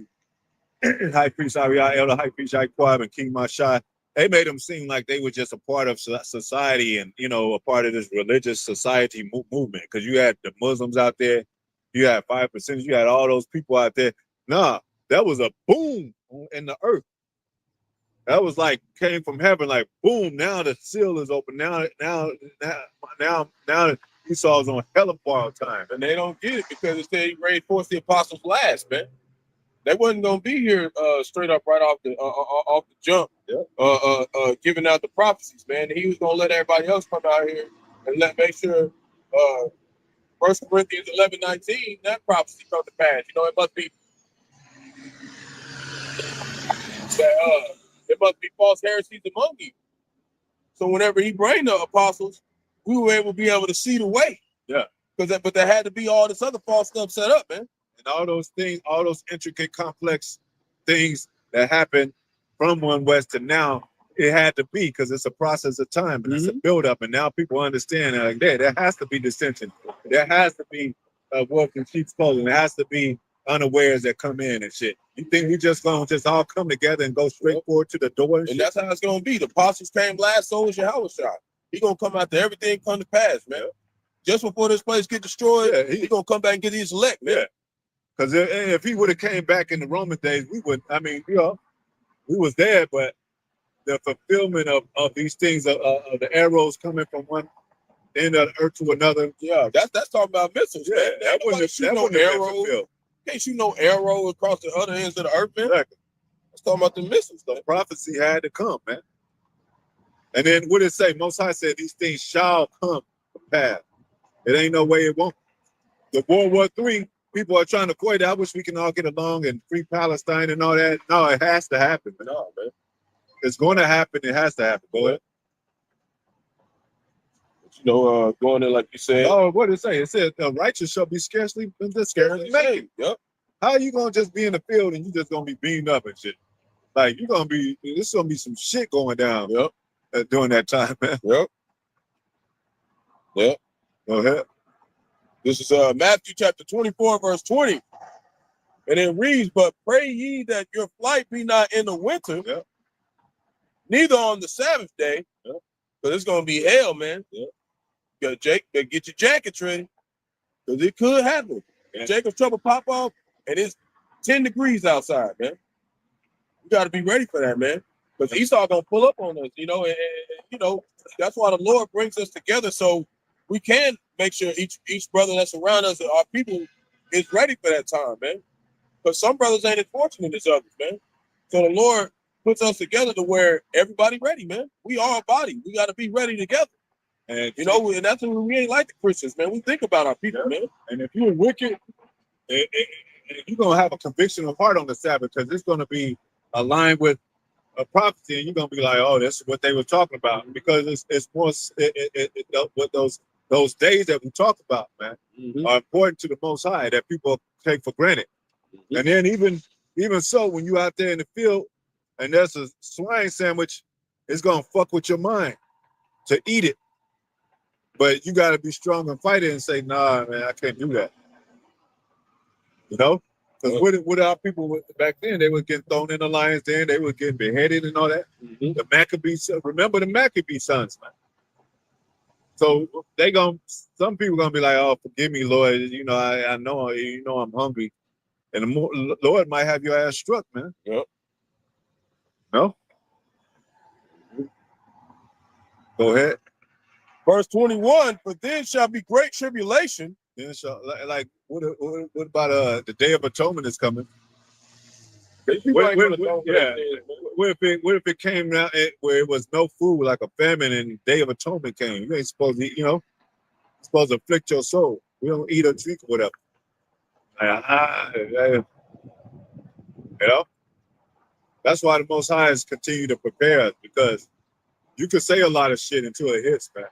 Speaker 1: and High Priest Ariah, Elder High Priest Yahawashi and King Mashai, they made them seem like they were just a part of society and, you know, a part of this religious society movement. Because you had the Muslims out there, you had 5%, you had all those people out there. Nah, that was a boom in the earth. That was like came from heaven, like boom. Now the seal is open. Now Esau's on hella borrowed time,
Speaker 2: and they don't get it because it said he reinforced the apostles last, man. They wasn't gonna be here straight up right off the jump, giving out the prophecies, man. He was gonna let everybody else come out here and make sure 1 Corinthians 11:19 that prophecy come to pass. You know, it must be there must be false heresies among you. So whenever he bring the apostles, we were able to see the way.
Speaker 1: Yeah.
Speaker 2: But there had to be all this other false stuff set up, man.
Speaker 1: And all those things, all those intricate, complex things that happened from One West to now, it had to be because it's a process of time and it's a build-up. And now people understand that like there has to be dissension. There has to be wolf in sheep's clothing. There has to be unawares that come in and shit. You think we just gonna all come together and go straight forward to the door?
Speaker 2: And that's how it's gonna be. The apostles came last, so was Yahawashi. He gonna come after everything come to pass, man. Just before this place get destroyed, he gonna come back and get his elect, man.
Speaker 1: Yeah. Because if he would have came back in the Roman days, we would. I mean, we was there, but the fulfillment of these things, of the arrows coming from one end of the earth to another.
Speaker 2: Yeah, that's talking about missiles.
Speaker 1: Yeah,
Speaker 2: Man.
Speaker 1: that wouldn't have been fulfilled.
Speaker 2: Can't shoot no arrow across the other ends of the earth, man.
Speaker 1: Exactly.
Speaker 2: Let's talk about the missiles, though.
Speaker 1: The prophecy had to come, man. And then what did it say? Most High said these things shall come to pass. It ain't no way it won't. The World War III, people are trying to quit it. I wish we can all get along and free Palestine and all that. No, it has to happen.
Speaker 2: No, man.
Speaker 1: It's going to happen. It has to happen. Go ahead.
Speaker 2: You know, going in like you said.
Speaker 1: Oh, what did it say? It said the righteous shall be scarcely made.
Speaker 2: Yep.
Speaker 1: How are you gonna just be in the field and you just gonna be beamed up and shit? Like there's gonna be some shit going down.
Speaker 2: Yep.
Speaker 1: During that time, man.
Speaker 2: Yep. Yep.
Speaker 1: Go ahead.
Speaker 2: This is Matthew chapter 24, verse 20. And it reads, but pray ye that your flight be not in the winter, neither on the Sabbath day, because it's gonna be hell, man. Get your jackets ready, because it could happen. Jacob's trouble pop off, and it's 10 degrees outside, man. You got to be ready for that, man. Because Esau gonna pull up on us, you know, and you know that's why the Lord brings us together, so we can make sure each brother that's around us, our people, is ready for that time, man. Because some brothers ain't as fortunate as others, man. So the Lord puts us together to where everybody ready, man. We are a body. We got to be ready together. And you know, and that's what we ain't like the Christians, man. We think about our people, man.
Speaker 1: And if you're wicked, you're gonna have a conviction of heart on the Sabbath because it's gonna be aligned with a prophecy, and you're gonna be like, "Oh, that's what they were talking about," because it's more what those days that we talk about, man, are important to the Most High that people take for granted. And then even so, when you out there in the field and there's a swine sandwich, it's gonna fuck with your mind to eat it. But you got to be strong and fight it and say, nah, man, I can't do that. You know? Because what our people back then, they were getting thrown in the lion's den, they were getting beheaded and all that. The Maccabees, remember the Maccabee sons, man. So some people gonna be like, oh, forgive me, Lord. You know, I know, you know, I'm hungry. And the Lord might have your ass struck, man.
Speaker 2: Yep.
Speaker 1: No? Go ahead.
Speaker 2: Verse 21, but then shall be great tribulation.
Speaker 1: Then shall, like what about the Day of Atonement is coming? What if it came out where it was no food, like a famine, and Day of Atonement came? You ain't supposed to eat, you know, supposed to afflict your soul. We don't eat or drink or whatever. You know? That's why the Most High is continue to prepare us, because you can say a lot of shit until it hits, man.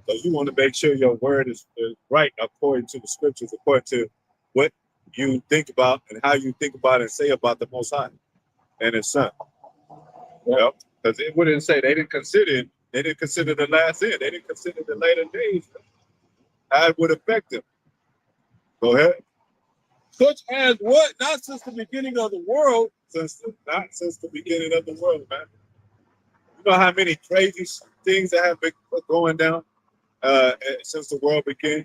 Speaker 1: So you want to make sure your word is right according to the scriptures, according to what you think about and how you think about and say about the Most High and His Son. You know, because it wouldn't say they didn't consider the last end. They didn't consider the later days. How it would affect them. Go ahead.
Speaker 2: Such as what? Not since the beginning of the world.
Speaker 1: Not since the beginning of the world, man. You know how many crazy things that have been going down since the world began?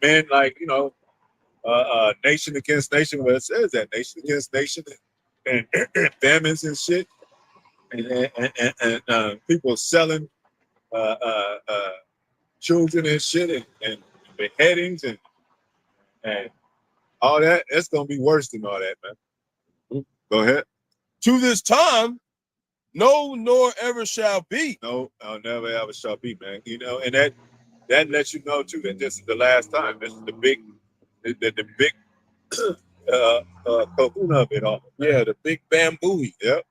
Speaker 1: Men, like, you know, nation against nation, where it says that nation against nation, and famines and shit, and people selling children and shit, and beheadings and all that. It's gonna be worse than all that, man. Go ahead.
Speaker 2: To this time, no, nor ever shall be.
Speaker 1: No, never ever shall be, man. You know, and that lets you know too that this is the last time. This is the big kahuna of it all.
Speaker 2: Yeah, the big bamboo.
Speaker 1: Yep.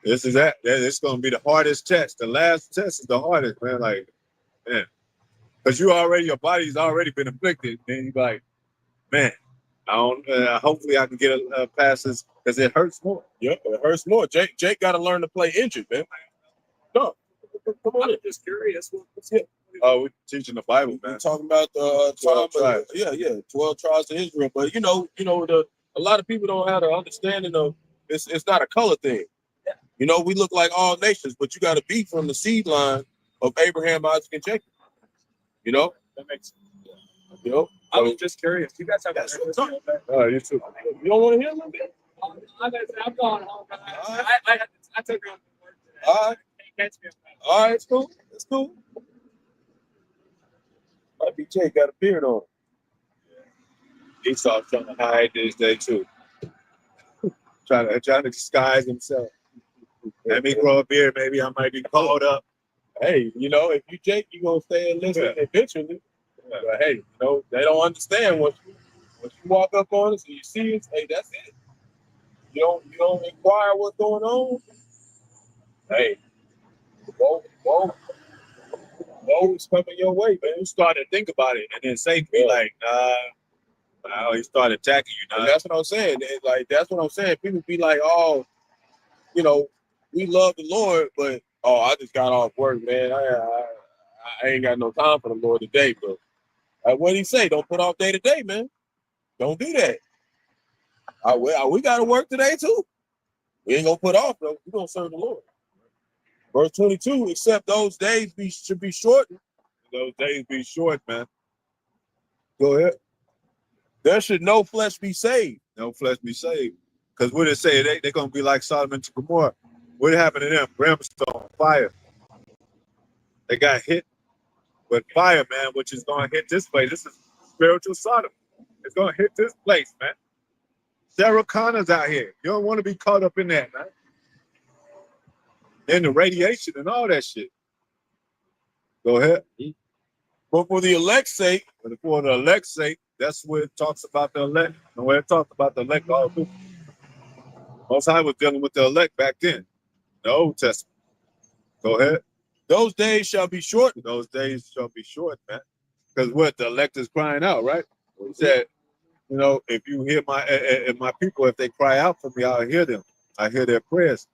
Speaker 1: This is that. It's gonna be the hardest test. The last test is the hardest, man. Like, man, because your body's already been afflicted. Then you like, man, I don't. Hopefully, I can get past this because it hurts more.
Speaker 2: Yep, it hurts more. Jake got to learn to play injured, man. No, come on.
Speaker 1: I'm just curious. What's it? Oh, we're teaching the Bible, man.
Speaker 2: We're talking about the 12 tribes. Yeah, 12 tribes of Israel. But a lot of people don't have the understanding of it's not a color thing. You know, we look like all nations, but you got to be from the seed line of Abraham, Isaac, and Jacob. You know?
Speaker 4: That makes sense.
Speaker 2: You know?
Speaker 4: I was just curious. You guys have that.
Speaker 2: You too. You don't want to hear a little bit?
Speaker 4: I'm going home. I took off from work today.
Speaker 2: All right.
Speaker 4: Can't catch me.
Speaker 2: All right, it's cool. It's cool. My BJ got a beard on. Esau's trying to hide this day too. trying to disguise himself.
Speaker 1: Let me grow a beard, maybe I might be called up.
Speaker 2: Hey, you know, if you Jake, you gonna stay and listen eventually. But hey, you know, they don't understand once you walk up on us and you see us, hey, that's it. You don't inquire what's going on. Hey, woe's coming your way, man.
Speaker 1: You start to think about it, and then Satan be like, nah, he started attacking you.
Speaker 2: And
Speaker 1: Nah.
Speaker 2: that's what I'm saying. That's what I'm saying. People be like, oh, you know, we love the Lord, but I just got off work, man. I ain't got no time for the Lord today, bro. What did he say? Don't put off day to day, man. Don't do that. We got to work today too. We ain't gonna put off, though. We gonna serve the Lord. Verse 22, except those days should be shortened.
Speaker 1: Those days be short, man.
Speaker 2: Go ahead. There should no flesh be saved.
Speaker 1: No flesh be saved. Because what it say, they're going to be like Sodom and Gomorrah. What happened to them? Brimstone, fire. They got hit with fire, man, which is going to hit this place. This is spiritual Sodom. It's going to hit this place, man. Sarah Connor's out here. You don't want to be caught up in that, man. And the radiation and all that shit. Go ahead.
Speaker 2: But for the elect's sake,
Speaker 1: For the elect's sake, that's where it talks about the elect. And where it talks about the elect all through. Most High was dealing with the elect back then, the Old Testament. Go ahead.
Speaker 2: those days shall be shortened.
Speaker 1: Those days shall be short, man. Because what the elect is crying out, right? He said, you know, if you hear my people, if they cry out for me, I'll hear them. I hear their prayers.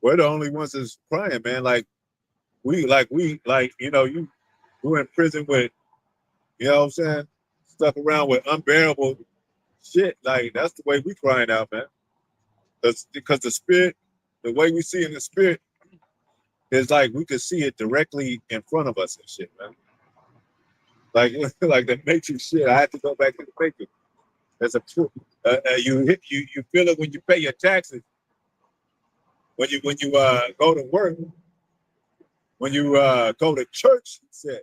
Speaker 1: We're the only ones that's crying, man. Like you know, you in prison with, you know what I'm saying, stuck around with unbearable shit. Like that's the way we crying out, man. Because the spirit, the way we see in the spirit, is like we could see it directly in front of us and shit, man. Like the Matrix shit. I had to go back to the Matrix. That's a truth. You feel it when you pay your taxes. When you go to work. When you go to church, he said.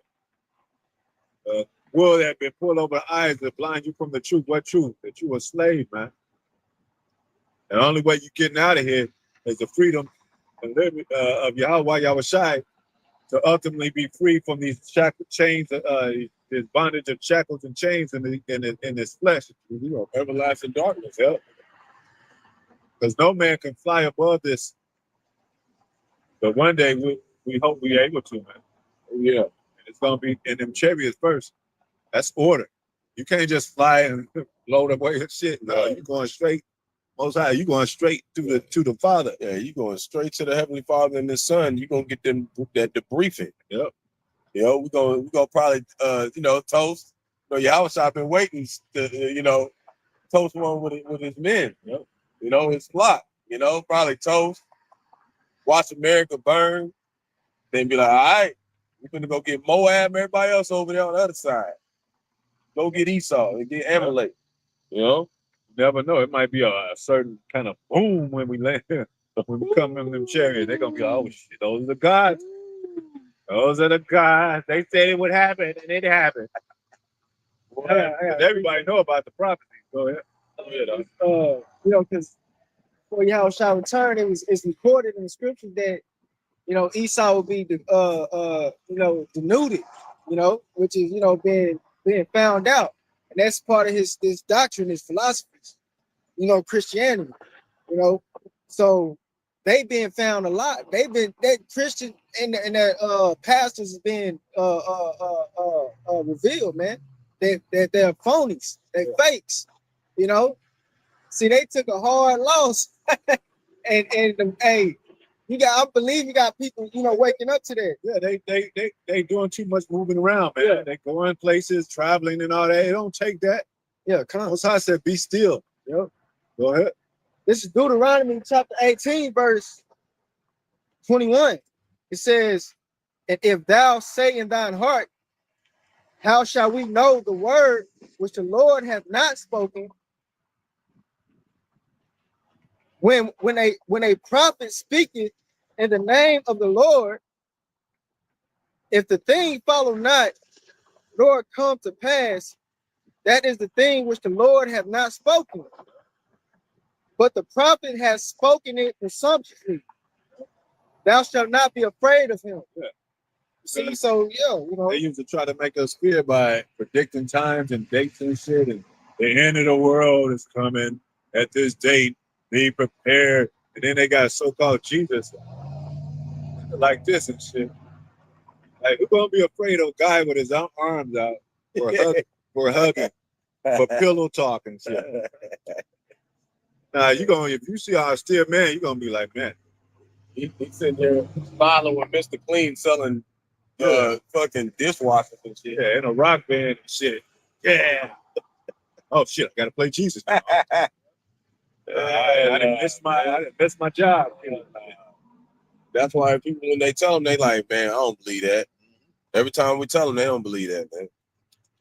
Speaker 1: Wool that been pulled over the eyes that blind you from the truth. What truth? That you a slave, man. And the only way you getting out of here is the freedom and liberty of Yahawah, Yahawashi, to ultimately be free from these chains, this bondage of shackles and chains in this flesh. You know, everlasting darkness. Yeah. Because no man can fly above this. But one day we hope we're able to, man. Yeah. And it's gonna be in them chariots first. That's order. You can't just fly and load away and shit. No, you're going straight. Most High, you going straight to the Father.
Speaker 2: Yeah, you going straight to the Heavenly Father and the Son. You gonna get them that debriefing.
Speaker 1: Yep.
Speaker 2: You know, we gonna probably toast. You know, Yahawashi been waiting to toast one with his men.
Speaker 1: Yep.
Speaker 2: You know, his flock. You know, probably toast. Watch America burn. Then be like, all right, we're gonna go get Moab and everybody else over there on the other side. Go get Esau and get Amalek. You know?
Speaker 1: You never know. It might be a certain kind of boom when we land. When we come in them chariots, they're gonna be like, oh shit, those are the gods. Those are the gods. They said it would happen and it happened. Everybody know about the prophecy. Go ahead.
Speaker 3: Because before Yahawashi returned, it's recorded in the scriptures that Esau will be denuded, which is being found out, and that's part of his doctrine, his philosophies, Christianity, so they being found a lot. That Christian and their pastors is being revealed, man. That they're phonies, they're fakes, See, they took a hard loss, and hey, I believe you got people, waking up to that.
Speaker 1: Yeah, they doing too much moving around, man.
Speaker 3: Yeah.
Speaker 1: They going places, traveling and all that. It don't take that.
Speaker 3: Yeah, come on.
Speaker 1: Most High said, be still.
Speaker 3: Yep.
Speaker 1: Go ahead.
Speaker 3: This is Deuteronomy chapter 18, verse 21. It says, and if thou say in thine heart, how shall we know the word which the Lord hath not spoken? When a prophet speaketh in the name of the Lord, if the thing follow not, nor come to pass, that is the thing which the Lord hath not spoken. But the prophet has spoken it presumptuously. Thou shalt not be afraid of him.
Speaker 1: Yeah.
Speaker 3: See, so yeah, you know.
Speaker 1: They used to try to make us fear by predicting times and dates and shit. And the end of the world is coming at this date. Be prepared. And then they got so-called Jesus like this and shit. Like, who's gonna be afraid of a guy with his arms out for hugging, for pillow talk and shit? Nah, if you see our still man, you're gonna be like, man,
Speaker 2: He's sitting there following Mr. Clean selling fucking dishwashers and shit.
Speaker 1: yeah, in a rock band and shit. Yeah. Oh shit, I gotta play Jesus now. I didn't miss my job.
Speaker 2: That's why people, when they tell them, they like, man, I don't believe that. Every time we tell them, they don't believe that, man,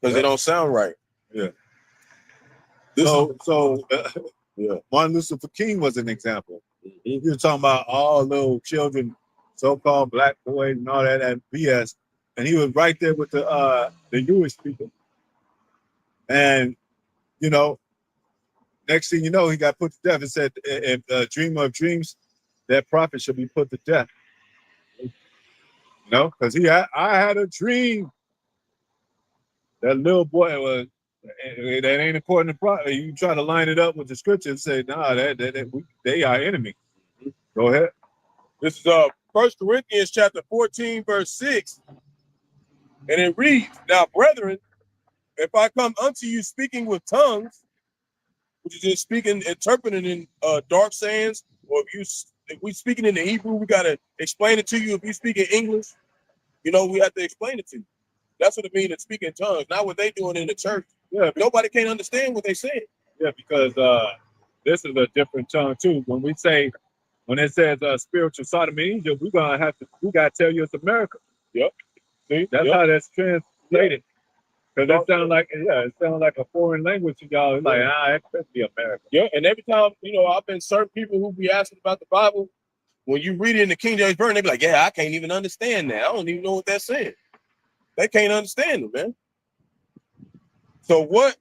Speaker 2: because it don't sound right.
Speaker 1: Yeah.
Speaker 2: Yeah.
Speaker 1: Martin Luther King was an example. You were talking about all little children, so-called black boys and all that BS, and he was right there with the Jewish people. And you know, next thing you know, he got put to death. It said, "If dreamer of dreams, that prophet should be put to death." You know, because I had a dream. That little boy was. That ain't according to prophet. You try to line it up with the scripture and say, nah, they are enemy. Go ahead.
Speaker 2: This is 1 Corinthians chapter 14, verse 6. And it reads, now, brethren, if I come unto you speaking with tongues, which is just speaking, interpreting in dark sayings, or if we speaking in the Hebrew, we got to explain it to you. If you speak in English, you know, we have to explain it to you. That's what it means to speak in tongues, not what they doing in the church. Yeah, nobody can understand what they saying.
Speaker 1: Yeah, because this is a different tongue too. When it says spiritual sodomy, we gotta tell you it's America.
Speaker 2: Yep.
Speaker 1: See, that's how that's translated. Because it sounds like a foreign language to y'all. It's like, it could be America.
Speaker 2: Yeah, and every time, you know, I've been certain people who be asking about the Bible, when you read it in the King James Version, they be like, yeah, I can't even understand that. I don't even know what they're saying. They can't understand it, man. So what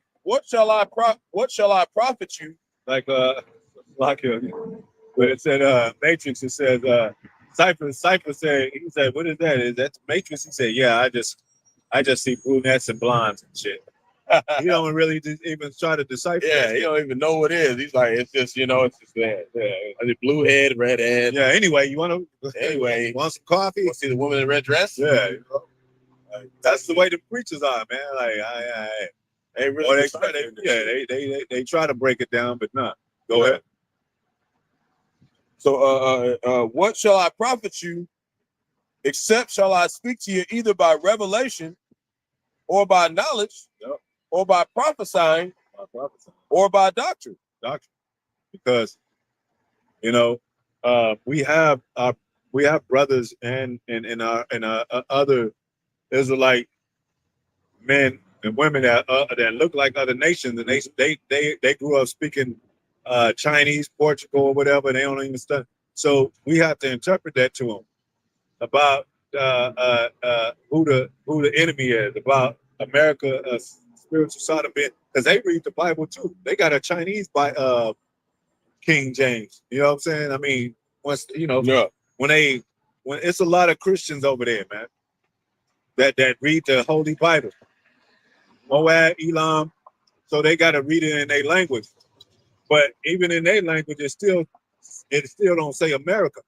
Speaker 2: shall I profit you?
Speaker 1: Like when it said Matrix, it says Cypher said, he said, what is that? Is that Matrix? He said, yeah, I just see brunettes and blondes and shit. He don't really even try to decipher.
Speaker 2: Yeah, he don't even know what it is. He's like, it's just, you know, it's just that. Yeah. Blue head, red head.
Speaker 1: Yeah, anyway, you want some coffee?
Speaker 2: Want to see the woman in the red dress?
Speaker 1: Yeah. That's the way the preachers are, man. Like,
Speaker 2: they really
Speaker 1: they try to break it down, but not. Go ahead.
Speaker 2: So, what shall I profit you, except shall I speak to you either by revelation, or by knowledge, or by prophesying, or by doctrine?
Speaker 1: Because you know, we have brothers and our other Israelite men and women that look like other nations, and they grew up speaking Chinese, Portugal, or whatever. They don't even study. So we have to interpret that to them about who the enemy is, about America, spiritual sodomy, because they read the Bible too. They got a Chinese by King James. You know what I'm saying? I mean, when it's a lot of Christians over there, man, that read the Holy Bible, Moab, Elam, so they got to read it in their language. But even in their language, it still don't say America.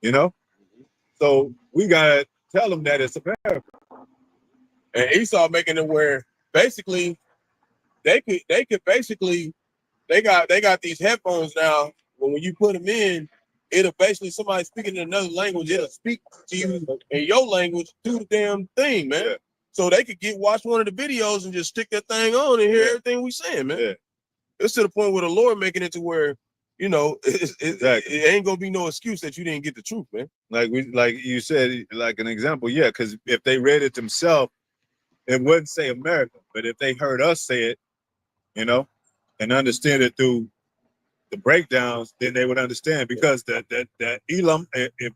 Speaker 1: You know, so we gotta tell them that it's America.
Speaker 2: And Esau making it where basically they got these headphones now. When you put them in, it'll basically somebody speaking in another language. It'll speak to you in your language through the damn thing, man. Yeah. So they could watch one of the videos and just stick that thing on and hear everything we saying, man.
Speaker 1: Yeah.
Speaker 2: It's to the point where the Lord making it to where, you know,
Speaker 1: Exactly.
Speaker 2: it ain't gonna be no excuse that you didn't get the truth, man.
Speaker 1: Like you said, like an example, yeah, because if they read it themselves, it wouldn't say America. But if they heard us say it, you know, and understand it through the breakdowns, then they would understand. Because that Elam, if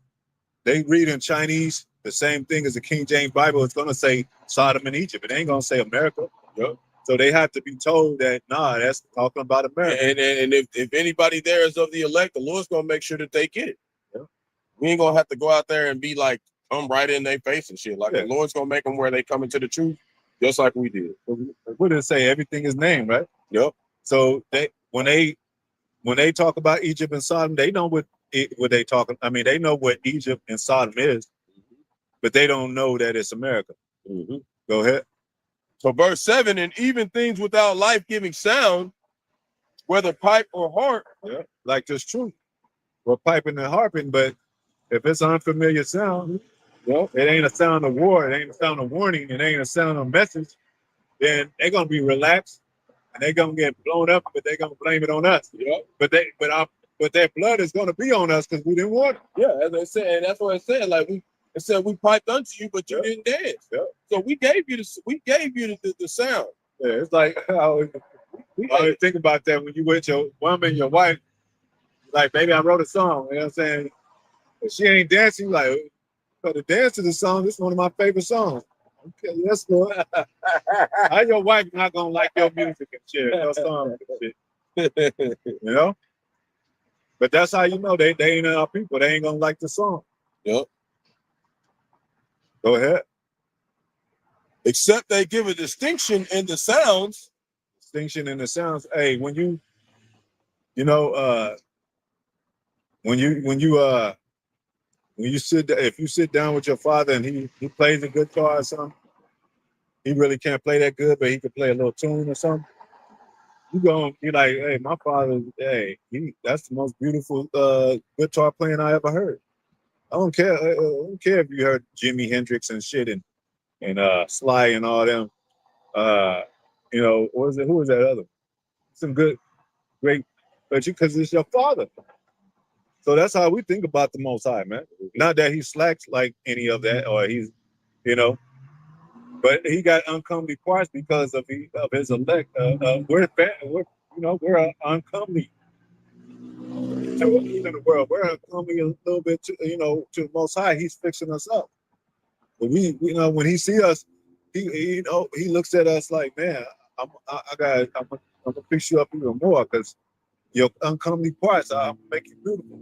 Speaker 1: they read in Chinese the same thing as the King James Bible, it's gonna say Sodom and Egypt. It ain't gonna say America.
Speaker 2: Yep.
Speaker 1: So they have to be told that that's talking about America.
Speaker 2: And if anybody there is of the elect, the Lord's gonna make sure that they get it.
Speaker 1: Yeah.
Speaker 2: We ain't gonna have to go out there and be like, come right in their face and shit. Like the Lord's gonna make them where they come into the truth, just like we did.
Speaker 1: What did it say? Everything is named, right?
Speaker 2: Yep.
Speaker 1: So when they talk about Egypt and Sodom, they know what they talking. I mean, they know what Egypt and Sodom is, but they don't know that it's America.
Speaker 2: Mm-hmm.
Speaker 1: Go ahead.
Speaker 2: So verse 7, and even things without life-giving sound, whether pipe or harp.
Speaker 1: Yeah, like this truth. We're piping and harping, but if it's an unfamiliar sound, it ain't a sound of war, it ain't a sound of warning, it ain't a sound of message, then they're gonna be relaxed and they're gonna get blown up, but they're gonna blame it on us.
Speaker 2: Yeah.
Speaker 1: But their blood is gonna be on us because we didn't want it.
Speaker 2: Yeah, as I said, and that's what it said. Like it said we piped unto you, but you didn't dance.
Speaker 1: Yeah.
Speaker 2: So we gave you the sound.
Speaker 1: Yeah, it's like we always think about that when you with your woman, your wife, like, baby, I wrote a song, you know what I'm saying? If she ain't dancing, like, but the dance to the song, this is one of my favorite songs. Okay, yes, Lord. How your wife not gonna like your music and shit, your song and shit? You know? But that's how you know they ain't our people. They ain't gonna like the song.
Speaker 2: Yep.
Speaker 1: Go ahead.
Speaker 2: Except they give a distinction in the sounds.
Speaker 1: Distinction in the sounds. Hey, when you if you sit down with your father and he plays a guitar or something, he really can't play that good, but he can play a little tune or something. You gonna be like, hey, my father, that's the most beautiful guitar playing I ever heard. I don't care if you heard Jimi Hendrix and shit and Sly and all them. Who was that other? Some great, but because it's your father. So that's how we think about the Most High, man. Not that he slacks like any of that, or he's, but he got uncomely parts because of his elect. We're uncomely to the world. We're uncomely a little bit to the Most High. He's fixing us up. But we when he see us, he looks at us like, man, I'm gonna fix you up even more because your uncomely parts, I'll make you beautiful.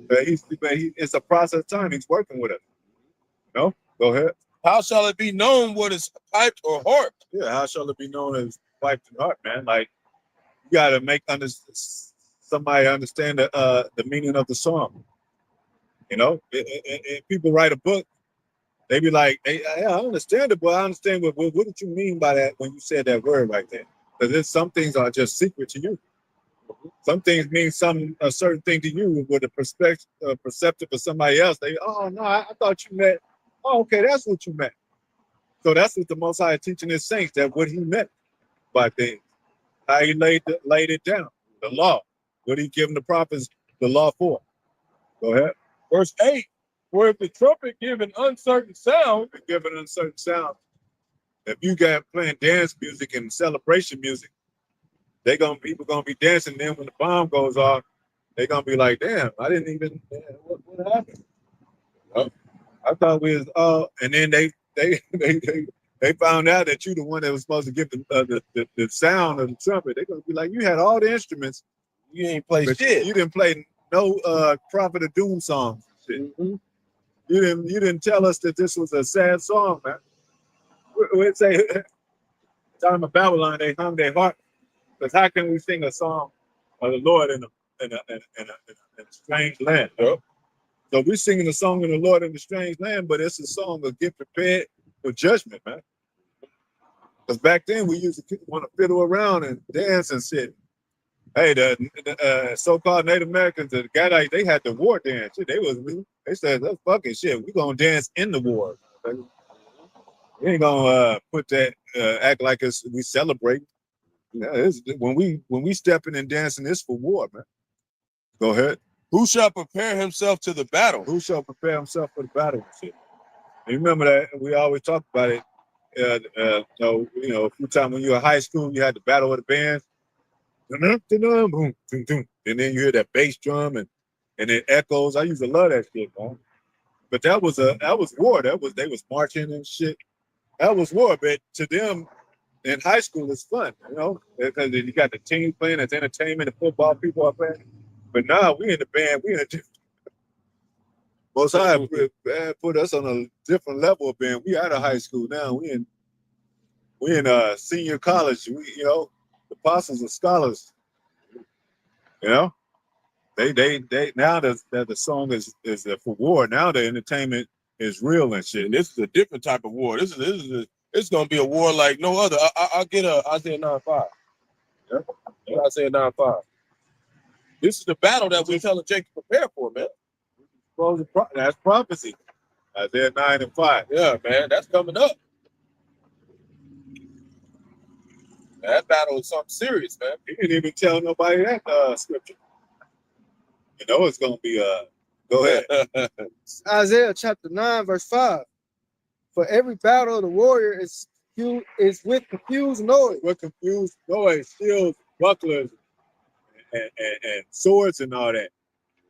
Speaker 1: But it's a process of time. He's working with us. Go ahead.
Speaker 2: How shall it be known what is piped or harped?
Speaker 1: Yeah, how shall it be known as piped and harped, man? Like, you gotta make somebody understand the meaning of the song. People write a book, they be like, hey, I understand it, but I understand what did you mean by that when you said that word right there? Because some things are just secret to you. Some things mean a certain thing to you with a perceptive of somebody else. Oh no, I thought you meant. Oh, okay, that's what you meant. So that's what the Most High teaching his saints, that what he meant by things, how he laid it down, the law, what he given the prophets the law for. Go ahead.
Speaker 2: Verse 8, for if the trumpet give an uncertain sound,
Speaker 1: if you got playing dance music and celebration music, people gonna be dancing. Then when the bomb goes off, they're gonna be like, damn, I didn't even what happened? I thought we was and then they found out that you the one that was supposed to give the sound of the trumpet. They're gonna be like, you had all the instruments,
Speaker 2: you ain't play shit.
Speaker 1: You didn't play no Prophet of Doom songs.
Speaker 2: Mm-hmm.
Speaker 1: You didn't tell us that this was a sad song, man. We'd say, time of Babylon, they hung their heart. Because how can we sing a song of the Lord in a strange land?
Speaker 2: Yep.
Speaker 1: So we're singing a song of the Lord in a strange land, but it's a song of get prepared for judgment, man. Because back then we used to want to fiddle around and dance and shit. Hey, the so-called Native Americans, the guy, they had the war dance. They said, that's fucking shit. We're gonna dance in the war. We ain't gonna act like we celebrate. Yeah, when we stepping and dancing, it's for war, man. Go ahead.
Speaker 2: Who shall prepare himself to the battle?
Speaker 1: Who shall prepare himself for the battle and shit? And remember that we always talk about it. A few times when you were in high school, you had the battle of the bands. Boom, boom, boom. And then you hear that bass drum and it echoes. I used to love that shit, man. But that was war. They was marching and shit. That was war, but to them in high school it's fun, because you got the team playing, it's entertainment, the football people are playing. But now we in the band, we in a different. Most High put us on a different level of band. We out of high school now. We in senior college. The apostles are scholars. They now that the song is for war. Now the entertainment is real and shit.
Speaker 2: And this is a different type of war. It's gonna be a war like no other. I'll get Isaiah 9:5. Yeah, Isaiah 9:5. This is the battle that we're telling Jake to prepare for, man.
Speaker 1: That's prophecy. Isaiah 9:5.
Speaker 2: Yeah, man, that's coming up. That battle is something serious, man.
Speaker 1: He didn't even tell nobody that scripture. It's gonna be go ahead.
Speaker 3: Isaiah chapter 9, verse 5. For every battle of the warrior is with confused noise.
Speaker 1: With confused noise, shields, bucklers, and swords and all that.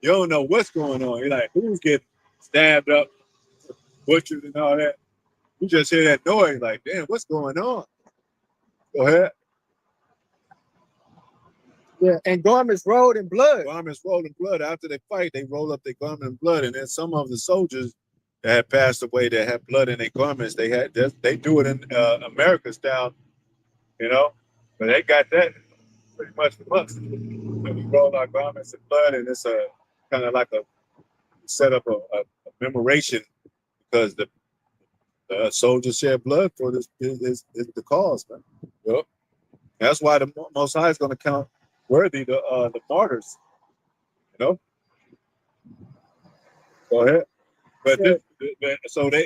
Speaker 1: You don't know what's going on. You're like, who's getting stabbed up, butchered and all that. You just hear that noise, like, damn, what's going on? Go ahead.
Speaker 3: Yeah, and garments rolled in blood.
Speaker 1: Garments rolled in blood. After they fight, they roll up their garment in blood. And then some of the soldiers that had passed away that had blood in their garments, they do it in America style, but they got that pretty much from us. And we roll our garments in blood, and it's a kind of like a set up a commemoration because the soldiers shed blood for this is the cause, man. Yep. That's why the Most High is going to count worthy the martyrs. Go ahead. But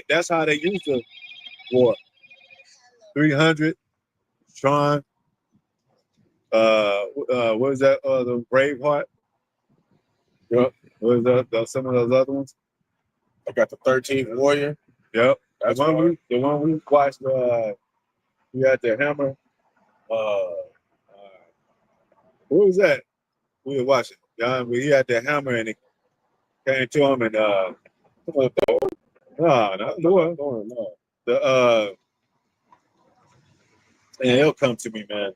Speaker 1: that's how they use the war. 300 strong. What is that? The Braveheart. Yep. What is that? Some of those other ones.
Speaker 2: I got the 13th Warrior.
Speaker 1: Yep. The one we watched. We had the hammer. What was that? We were watching. He had the hammer and it came to him and no. And it'll come to me, man.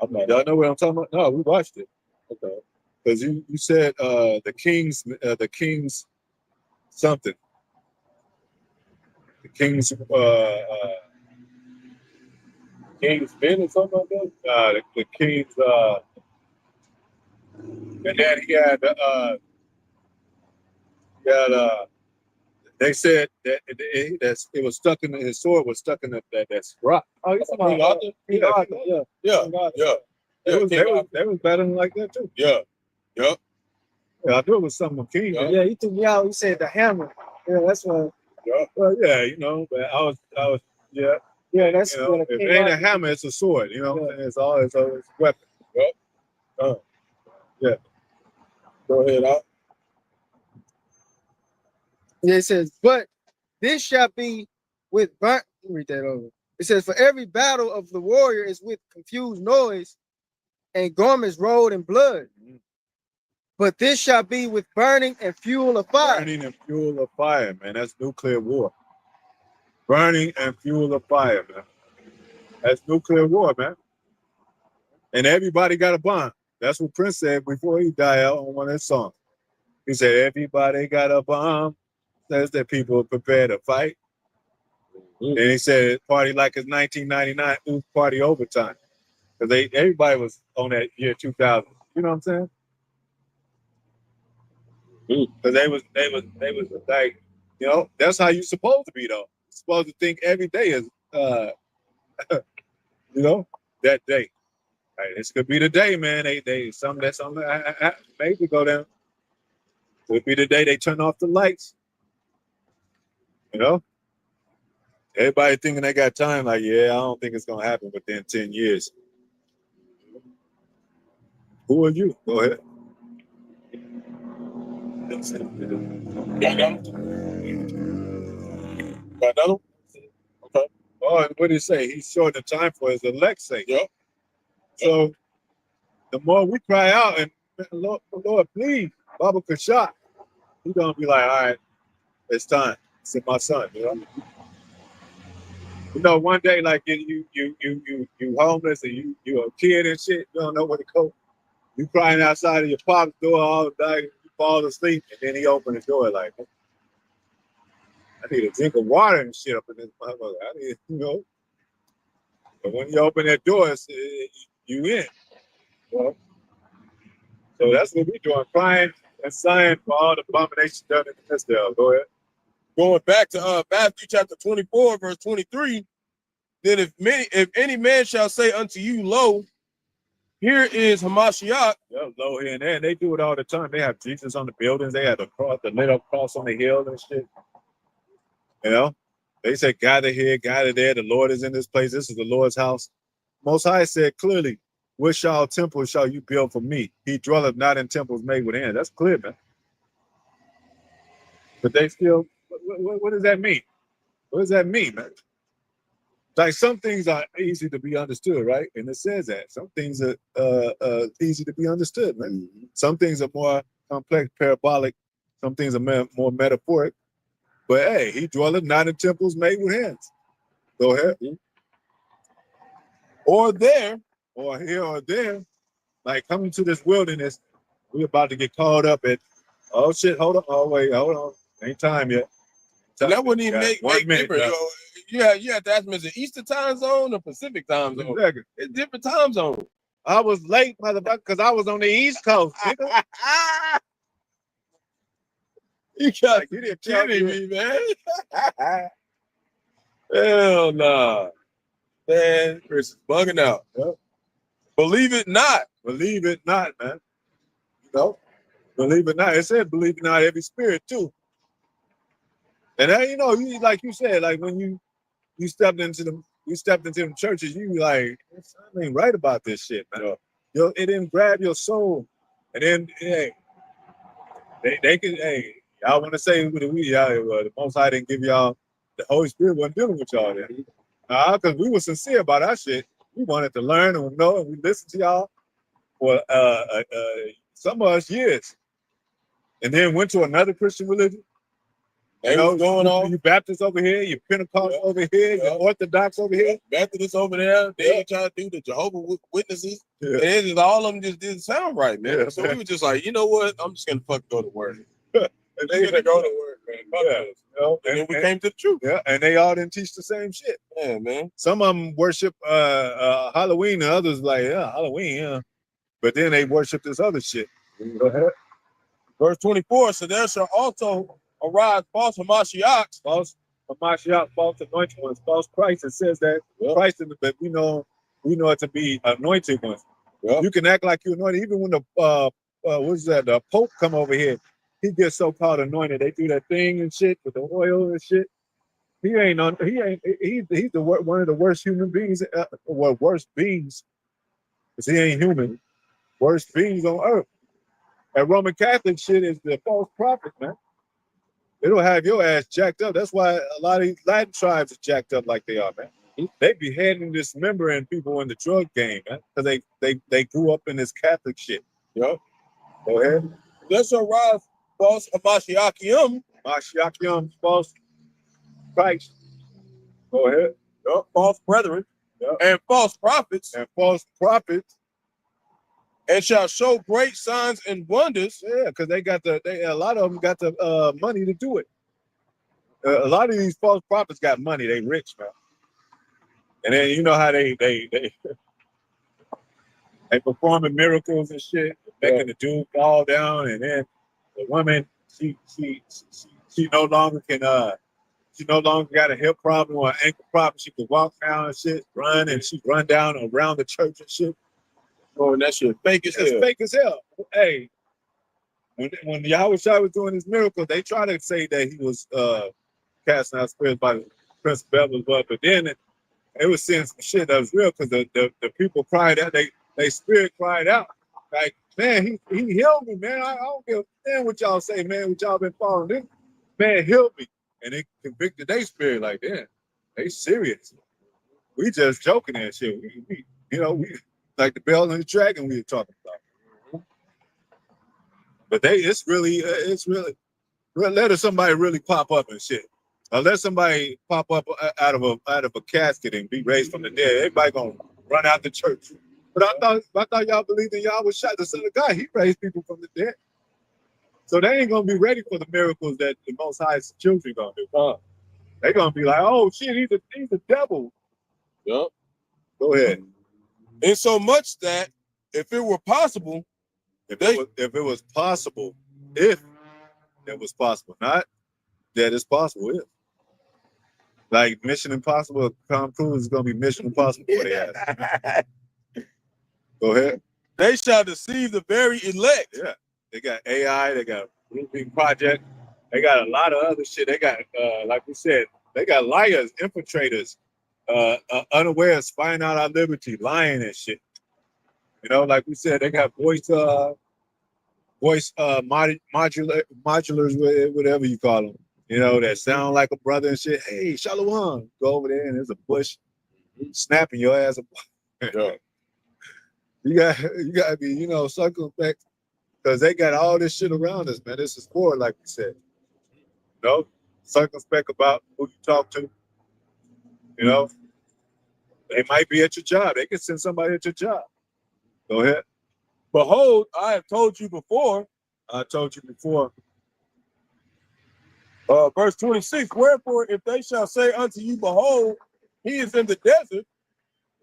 Speaker 1: I'm like, y'all know what I'm talking about? No, we watched it. Okay. Because you said the king's something. The king's King's Ben or something like that. The King's and then he had they said that it was stuck in his sword was stuck in that rock.
Speaker 3: Oh, you're talking about
Speaker 1: King Arthur.
Speaker 2: Yeah.
Speaker 1: They was battling like that too.
Speaker 2: Yeah.
Speaker 1: Yeah, I knew it was something king.
Speaker 3: Yeah, he took me out. He said the hammer. Yeah, that's what.
Speaker 1: Yeah. Well, yeah, but I was yeah.
Speaker 3: Yeah, that's
Speaker 1: if it ain't a hammer, it's a sword. It's always a weapon. Yep. Yeah. Go ahead, out.
Speaker 3: Yeah, it says, but this shall be with burnt. Let me read that over. It says, for every battle of the warrior is with confused noise and garments rolled in blood. Mm-hmm. But this shall be with burning and fuel of fire.
Speaker 1: Burning and fuel of fire, man. That's nuclear war. Burning and fuel of fire, man. That's nuclear war, man. And everybody got a bomb. That's what Prince said before he died out on one of his songs. He said, everybody got a bomb. Says that people are prepared to fight. Mm-hmm. And he said, party like it's 1999, party overtime. Because everybody was on that year 2000. You know what I'm saying? Because they was like, that's how you supposed to be though. You're supposed to think every day is that day. Like, this could be the day, man. Something maybe go down. Could be the day they turn off the lights. Everybody thinking they got time, like, yeah, I don't think it's gonna happen within 10 years. Who are you? Go ahead.
Speaker 2: Got another? Got another? Okay.
Speaker 1: Oh, and what did he say? He's short the time for his elect's sake.
Speaker 2: Yep.
Speaker 1: So the more we cry out and Lord, please, Baba Kashat, he's gonna be like, all right, it's time. Send my son, you know. You know, one day, like you homeless and you a kid and shit, you don't know where to go. You crying outside of your pop's door all day, you fall asleep, and then he opened the door like, I need a drink of water and shit up in this motherfucker. I need, you know. But when you open that door, you in. Well, so that's what we're doing, crying and sighing for all the abominations done in the midst of. Go ahead.
Speaker 2: Going back to Matthew chapter 24, verse 23, then if any man shall say unto you, lo, here is Hamashiach.
Speaker 1: Yeah, low here and there. And they do it all the time. They have Jesus on the buildings. They have the cross, the lit up cross on the hill and shit. You know, they say, gather here, gather there. The Lord is in this place. This is the Lord's house. Most High said clearly, which temple shall you build for me? He dwelleth not in temples made with hands. That's clear, man. But they still, what does that mean? What does that mean, man? Like some things are easy to be understood, right? And it says that. Some things are easy to be understood, man. Some things are more complex, parabolic. Some things are more metaphoric. But hey, he dwelleth not in temples made with hands. Go ahead.
Speaker 2: Or there,
Speaker 1: or here or there. Like coming to this wilderness, we're about to get caught up at, oh shit, hold on. Oh, wait, hold on. Ain't time yet.
Speaker 2: So that wouldn't even make difference. You have to ask me, is it Eastern time zone or Pacific time zone?
Speaker 1: Exactly.
Speaker 2: It's different time zone.
Speaker 1: I was late, motherfucker, because I was on the East Coast, nigga.
Speaker 2: You got to be kidding me, man. Hell nah. Man, Chris is bugging out.
Speaker 1: Yep.
Speaker 2: Believe it not.
Speaker 1: Believe it not, man. You know? Believe it not. It said believe it not every spirit, too. And then, you know, like you said, like when you stepped into them churches, you like, I ain't right about this shit, man. It didn't grab your soul. And then, hey, they can, hey, y'all want to say the Most High didn't give y'all, the Holy Spirit wasn't dealing with y'all then. Because we were sincere about our shit. We wanted to learn and know, and we listened to y'all for some of us years. And then went to another Christian religion. You know, going on. You Baptist over here, you Pentecost over here, you Orthodox over here.
Speaker 2: Baptist over there. They trying to do the Jehovah's Witnesses. Yeah. And it's just, all of them just didn't sound right, man. Yeah, so we were just like, you know what? I'm just going to fucking go to work.
Speaker 1: And they gonna go to work, man.
Speaker 2: You know? And then we came to the truth.
Speaker 1: Yeah, and they all didn't teach the same shit.
Speaker 2: Yeah, man.
Speaker 1: Some of them worship Halloween, and others like, yeah, Halloween, yeah. But then they worship this other shit. Go ahead.
Speaker 2: Verse 24, so there shall also arise false Hamashiachs,
Speaker 1: false anointed ones, false Christ. It says that Christ, but we know it to be anointed ones. Yep. You can act like you're anointed, even when the Pope come over here. He gets so-called anointed. They do that thing and shit with the oil and shit. He's one of the worst human beings, worst beings, because he ain't human. Worst beings on earth. And Roman Catholic shit is the false prophet, man. It'll have your ass jacked up. That's why a lot of these Latin tribes are jacked up like they are, man. They beheading, dismembering people in the drug game, man, because they grew up in this Catholic shit. Yo, go ahead.
Speaker 2: There shall rise false Hamashiachim,
Speaker 1: false Christ. Go ahead.
Speaker 2: Yep. False brethren, and false prophets, and shall show great signs and wonders.
Speaker 1: Yeah, because a lot of them got the money to do it. A lot of these false prophets got money. They rich, man. And then you know how they performing miracles and shit, making the dude fall down, and then the woman she no longer got a hip problem or an ankle problem. She can walk down and shit, run, and she run down around the church and shit.
Speaker 2: Oh, and that shit fake as hell.
Speaker 1: It's fake as hell. Hey, when Yahawashi was doing his miracle, they try to say that he was casting out spirits by the principalities, but then they was seeing some shit that was real because the people cried out, they spirit cried out, like, man, he healed me, man. I don't give a damn what y'all say, man, what y'all been following this. Man healed me. And they convicted their spirit like, damn, they serious. We just joking and shit. We like the Bell and the Dragon we were talking about. But it's really let somebody really pop up and shit. Let somebody pop up out of a casket and be raised from the dead. Everybody gonna run out the church. But I thought y'all believed in Yahawashi, the Son of God. He raised people from the dead. So they ain't gonna be ready for the miracles that the Most High's children gonna do. They gonna be like, oh shit, he's a devil.
Speaker 2: Yep.
Speaker 1: Go ahead.
Speaker 2: And so much that if it were possible,
Speaker 1: if it was possible, not that it's possible. If like Mission Impossible, Tom Cruise is gonna be Mission Impossible for their ass. Go ahead.
Speaker 2: They shall deceive the very elect.
Speaker 1: Yeah. They got AI, they got Big Project, they got a lot of other shit. They got, like we said, they got liars, infiltrators, unawares, spying out our liberty, lying and shit. You know, like we said, they got voice modulars, whatever you call them. You know, that sound like a brother and shit. Hey, Shalom. Go over there and there's a bush snapping your ass.
Speaker 2: Yeah.
Speaker 1: You gotta be, circumspect. Because they got all this shit around us, man. This is war, like we said. You know, circumspect about who you talk to. You know, they might be at your job. They can send somebody at your job. Go ahead.
Speaker 2: Behold, I have told you before.
Speaker 1: I told you before.
Speaker 2: Verse 26, wherefore, if they shall say unto you, behold, he is in the desert.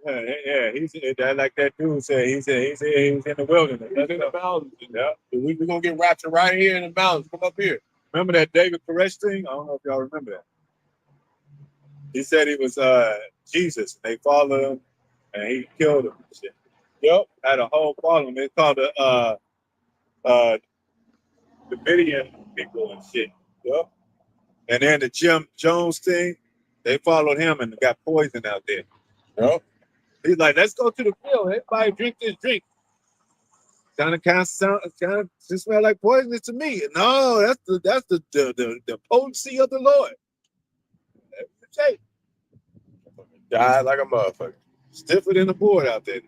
Speaker 1: Yeah, he's like that dude said. He's in the wilderness.
Speaker 2: He's in the mountains. Yeah, we're gonna get raptured right here in the mountains. Come up here.
Speaker 1: Remember that David Koresh thing? I don't know if y'all remember that. He said he was Jesus. They followed him, and he killed him. Shit. Yep, had a whole following. They called the Midian people and shit. Yep. And then the Jim Jones thing, they followed him and got poisoned out there.
Speaker 2: Yep.
Speaker 1: He's like, let's go to the field. Everybody drink this drink. Kind of smell like poisonous to me. No, that's the potency of the Lord. That's
Speaker 2: Died like a motherfucker.
Speaker 1: Stiffer than the board out there.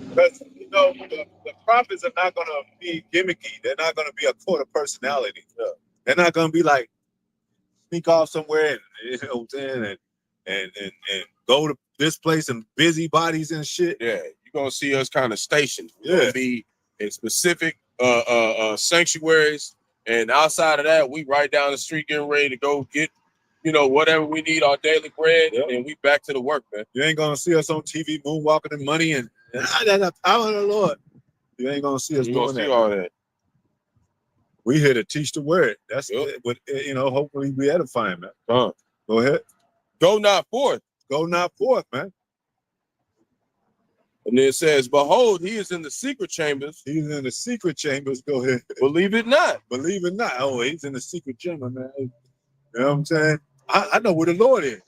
Speaker 1: Because the prophets are not gonna be gimmicky. They're not gonna be a court of personality. They're not gonna be like sneak off somewhere and go to this place and busybodies and shit.
Speaker 2: Yeah, you're gonna see us kind of stationed. We're gonna be in specific sanctuaries, and outside of that, we right down the street getting ready to go get, whatever we need, our daily bread, and we back to the work, man.
Speaker 1: You ain't gonna see us on TV moonwalking and money and the power of the Lord. You ain't gonna see us doing that.
Speaker 2: All that.
Speaker 1: We here to teach the word. That's what hopefully we edifying, man. Go ahead.
Speaker 2: Go not forth.
Speaker 1: Go not forth, man.
Speaker 2: And then it says, behold, he is in the secret chambers.
Speaker 1: He's in the secret chambers. Go ahead.
Speaker 2: Believe it not.
Speaker 1: Believe it not. Oh, he's in the secret chamber, man. You know what I'm saying? I know where the Lord is.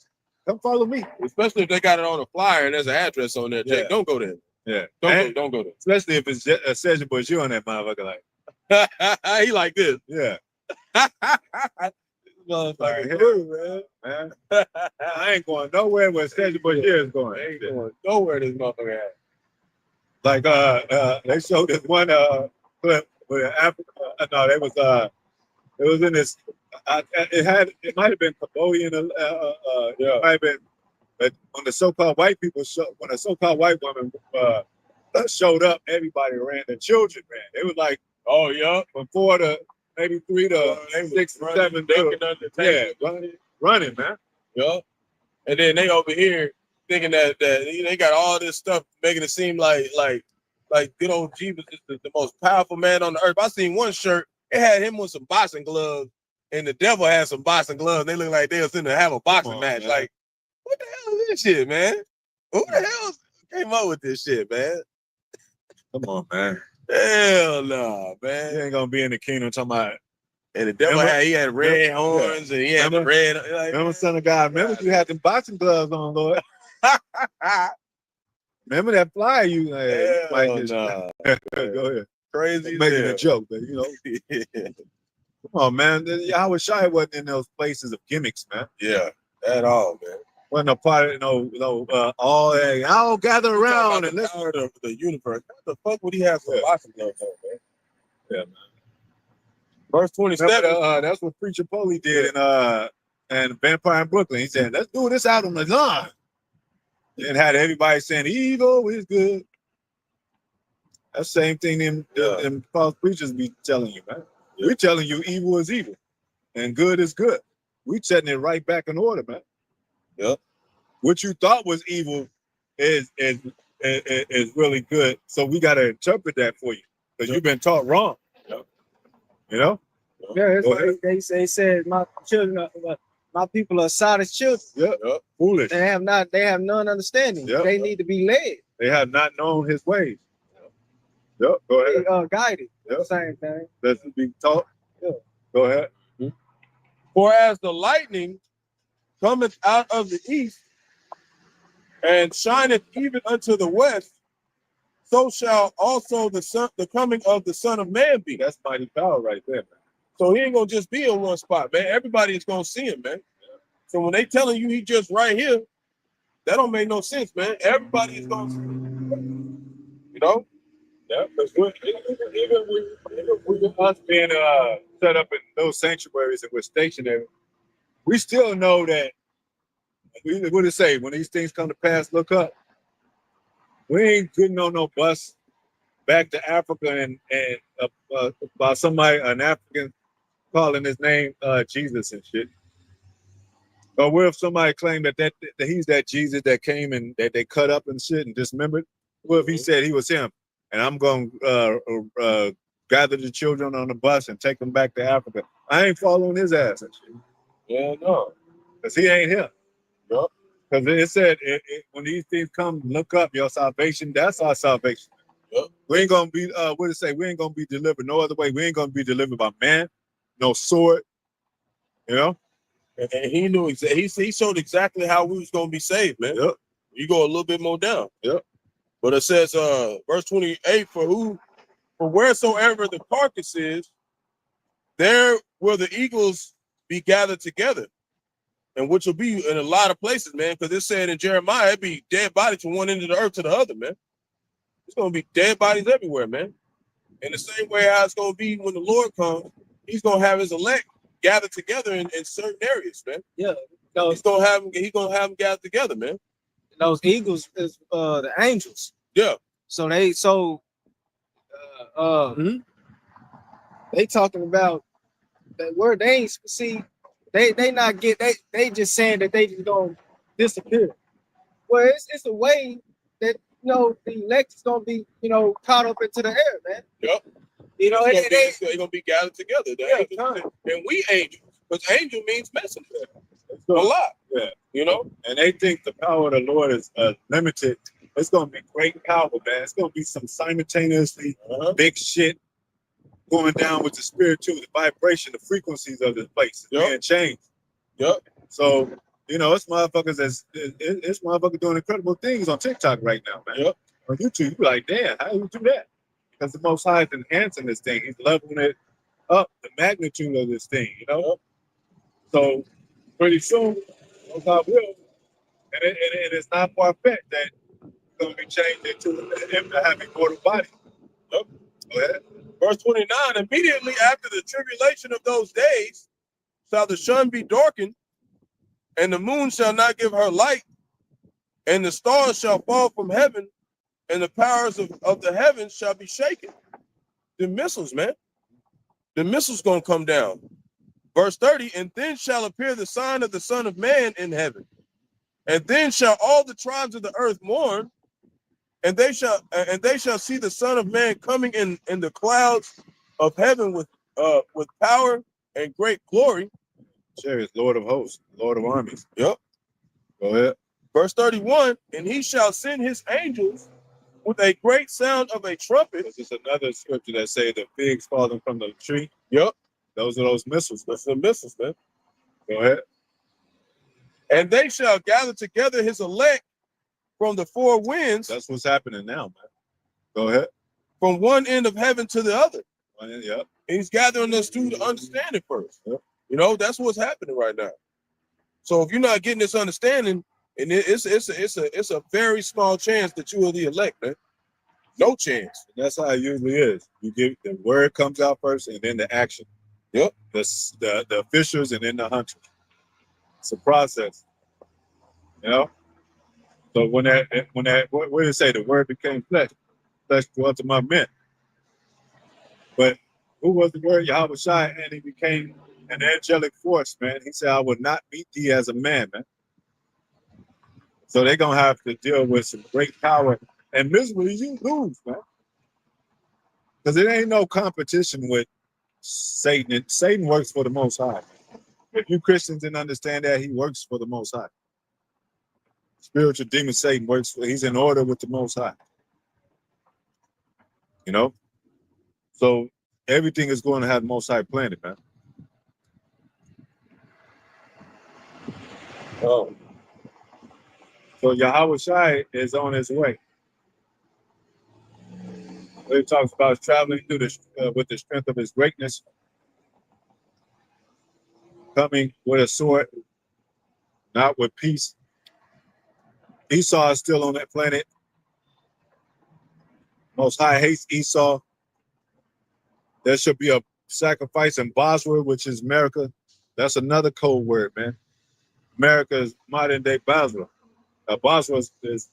Speaker 1: Come follow me.
Speaker 2: Especially if they got it on a flyer and there's an address on there. Jake, don't go there.
Speaker 1: Yeah.
Speaker 2: Don't go there.
Speaker 1: Especially if it's a Sergeant Bush, you on that motherfucker like.
Speaker 2: He like this.
Speaker 1: Yeah.
Speaker 2: Motherfucker,
Speaker 1: man. I ain't going nowhere where Sergeant Bush is going.
Speaker 2: I ain't going nowhere this motherfucker at.
Speaker 1: Like they showed this one clip with Africa. No, it was in this. It might have been Cambodian. It might have been. But when the so-called white people when a so-called white woman showed up, everybody ran. The children ran. It was like,
Speaker 2: oh yeah,
Speaker 1: from 4 to maybe 3 to 6 or 7. Running, man.
Speaker 2: Yeah. And then they over here thinking that they got all this stuff, making it seem like good old Jesus is the most powerful man on the earth. I seen one shirt, it had him with some boxing gloves, and the devil had some boxing gloves. They look like they was in to have a boxing match. Man. Like, what the hell is this shit, man? Who the hell came up with this shit, man?
Speaker 1: Come on, man.
Speaker 2: Hell no, man.
Speaker 1: You ain't gonna be in the kingdom talking about
Speaker 2: And the devil had red horns and he had the red. Like,
Speaker 1: remember, son of God, remember you had them boxing gloves on, Lord. Remember that flyer you
Speaker 2: nah.
Speaker 1: Go ahead.
Speaker 2: Crazy.
Speaker 1: Making a joke, but you know. Come on, man. Yahawashi wasn't in those places of gimmicks, man.
Speaker 2: Yeah, at all, man.
Speaker 1: Wasn't a part of all that. I'll gather around and listen.
Speaker 2: The universe. What the fuck would he have for boxing gloves on, man?
Speaker 1: Yeah, man.
Speaker 2: Verse 27.
Speaker 1: That's what Preacher Polly did in Vampire in Brooklyn. He said, let's do this out on the line. And had everybody saying, evil is good. That's the same thing them false preachers be telling you, man. Yeah. We're telling you evil is evil and good is good. We're setting it right back in order, man.
Speaker 2: Yep.
Speaker 1: What you thought was evil is really good. So we got to interpret that for you because you've been taught wrong. Yep. You know?
Speaker 3: Yeah, it's like they said my children, my people are silent children.
Speaker 1: Yep. Foolish.
Speaker 3: They have none understanding.
Speaker 1: Yep.
Speaker 3: They need to be led.
Speaker 1: They have not known his ways. Yep. Go ahead.
Speaker 3: They guided. Yep. Same thing.
Speaker 1: Let's be taught. Yeah. Go ahead.
Speaker 2: Mm-hmm. For as the lightning cometh out of the east and shineth even unto the west, so shall also the coming of the Son of Man be.
Speaker 1: That's mighty power right there, man.
Speaker 2: So he ain't gonna just be in one spot, man. Everybody is gonna see him, man. So when they telling you he just right here, that don't make no sense, man. Everybody is gonna see him. You know?
Speaker 1: Yeah, because even with us being set up in those sanctuaries and we're stationary, we still know that what it say when these things come to pass, look up. We ain't getting on no bus back to Africa and by somebody, an African calling his name Jesus and shit. Or what if somebody claimed that he's that Jesus that came and that they cut up and shit and dismembered? What if he said he was him? And I'm going to gather the children on the bus and take them back to Africa. I ain't following his ass and shit.
Speaker 2: Yeah, no.
Speaker 1: Because he ain't him.
Speaker 2: Yep.
Speaker 1: Because it said, when these things come, look up your salvation. That's our salvation.
Speaker 2: Yep.
Speaker 1: We ain't going to be, what did it say? We ain't going to be delivered no other way. We ain't going to be delivered by man, no sword, you know?
Speaker 2: And he knew, he showed exactly how we was going to be saved, man.
Speaker 1: Yep.
Speaker 2: You go a little bit more down.
Speaker 1: Yep.
Speaker 2: But it says, verse 28, for wheresoever the carcass is, there will the eagles be gathered together. And which will be in a lot of places, man, because it said in Jeremiah, it'd be dead bodies from one end of the earth to the other, man. It's going to be dead bodies everywhere, man. In the same way how it's going to be when the Lord comes, he's going to have his elect gathered together in certain areas, man.
Speaker 3: Yeah.
Speaker 2: He's going to have them gathered together, man.
Speaker 3: Those eagles is the angels.
Speaker 2: Yeah.
Speaker 3: So they they talking about that word. They ain't see. They not get. They just saying that they just gonna disappear. Well, it's a way that the elect is gonna be caught up into the air, man.
Speaker 2: Yep. They're gonna be gathered together. And we angels, because angel means messenger. A lot. Yeah.
Speaker 1: And they think the power of the Lord is limited. It's going to be great power, man. It's going to be some simultaneously big shit going down with the spiritual, the vibration, the frequencies of this place is being changed.
Speaker 2: Yep.
Speaker 1: So, it's motherfuckers it's motherfuckers doing incredible things on TikTok right now, man.
Speaker 2: Yep.
Speaker 1: On YouTube, you're like, damn, how do you do that? Because the Most High is enhancing this thing. He's leveling it up, the magnitude of this thing, Yep. So, pretty soon, Most High will. And it's not far-fetched that it's going to be changed into him to have a mortal body.
Speaker 2: Yep.
Speaker 1: Go ahead.
Speaker 2: Verse 29, immediately after the tribulation of those days shall the sun be darkened, and the moon shall not give her light, and the stars shall fall from heaven, and the powers of the heavens shall be shaken. The missiles, man. The missiles going to come down. Verse 30, and then shall appear the sign of the Son of Man in heaven. And then shall all the tribes of the earth mourn, and they shall see the Son of Man coming in the clouds of heaven with power and great glory.
Speaker 1: Serious, Lord of hosts, Lord of armies.
Speaker 2: Yep.
Speaker 1: Go ahead.
Speaker 2: Verse 31, and he shall send his angels with a great sound of a trumpet.
Speaker 1: This is another scripture that say the figs falling from the tree.
Speaker 2: Yep.
Speaker 1: Those are those missiles.
Speaker 2: That's the missiles, man.
Speaker 1: Go ahead.
Speaker 2: And they shall gather together his elect from the four winds.
Speaker 1: That's what's happening now, man. Go ahead.
Speaker 2: From one end of heaven to the other.
Speaker 1: Yep.
Speaker 2: He's gathering us to understand it first.
Speaker 1: Yep.
Speaker 2: You know, that's what's happening right now. So if you're not getting this understanding, and it's a very small chance that you are the elect, man. No chance.
Speaker 1: And that's how it usually is. You give the word comes out first, and then the action.
Speaker 2: Yep.
Speaker 1: The officials and then the hunters. It's a process. You know. So when what did it say? The word became flesh. Flesh dwelt among men. But who was the word? Yahawashi, and he became an angelic force, man. He said, I will not meet thee as a man, man. So they're going to have to deal with some great power. And miserably, you lose, man. Because it ain't no competition with Satan. And Satan works for the Most High. If you Christians didn't understand that, he works for the Most High. Spiritual demon Satan he's in order with the Most High. You know? So everything is going to have the Most High planned it, man. Oh. So Yahawashi is on his way. He talks about traveling through with the strength of his greatness, coming with a sword, not with peace. Esau is still on that planet. Most High hates Esau. There should be a sacrifice in Basra, which is America. That's another code word, man. America is modern day Basra. Basra is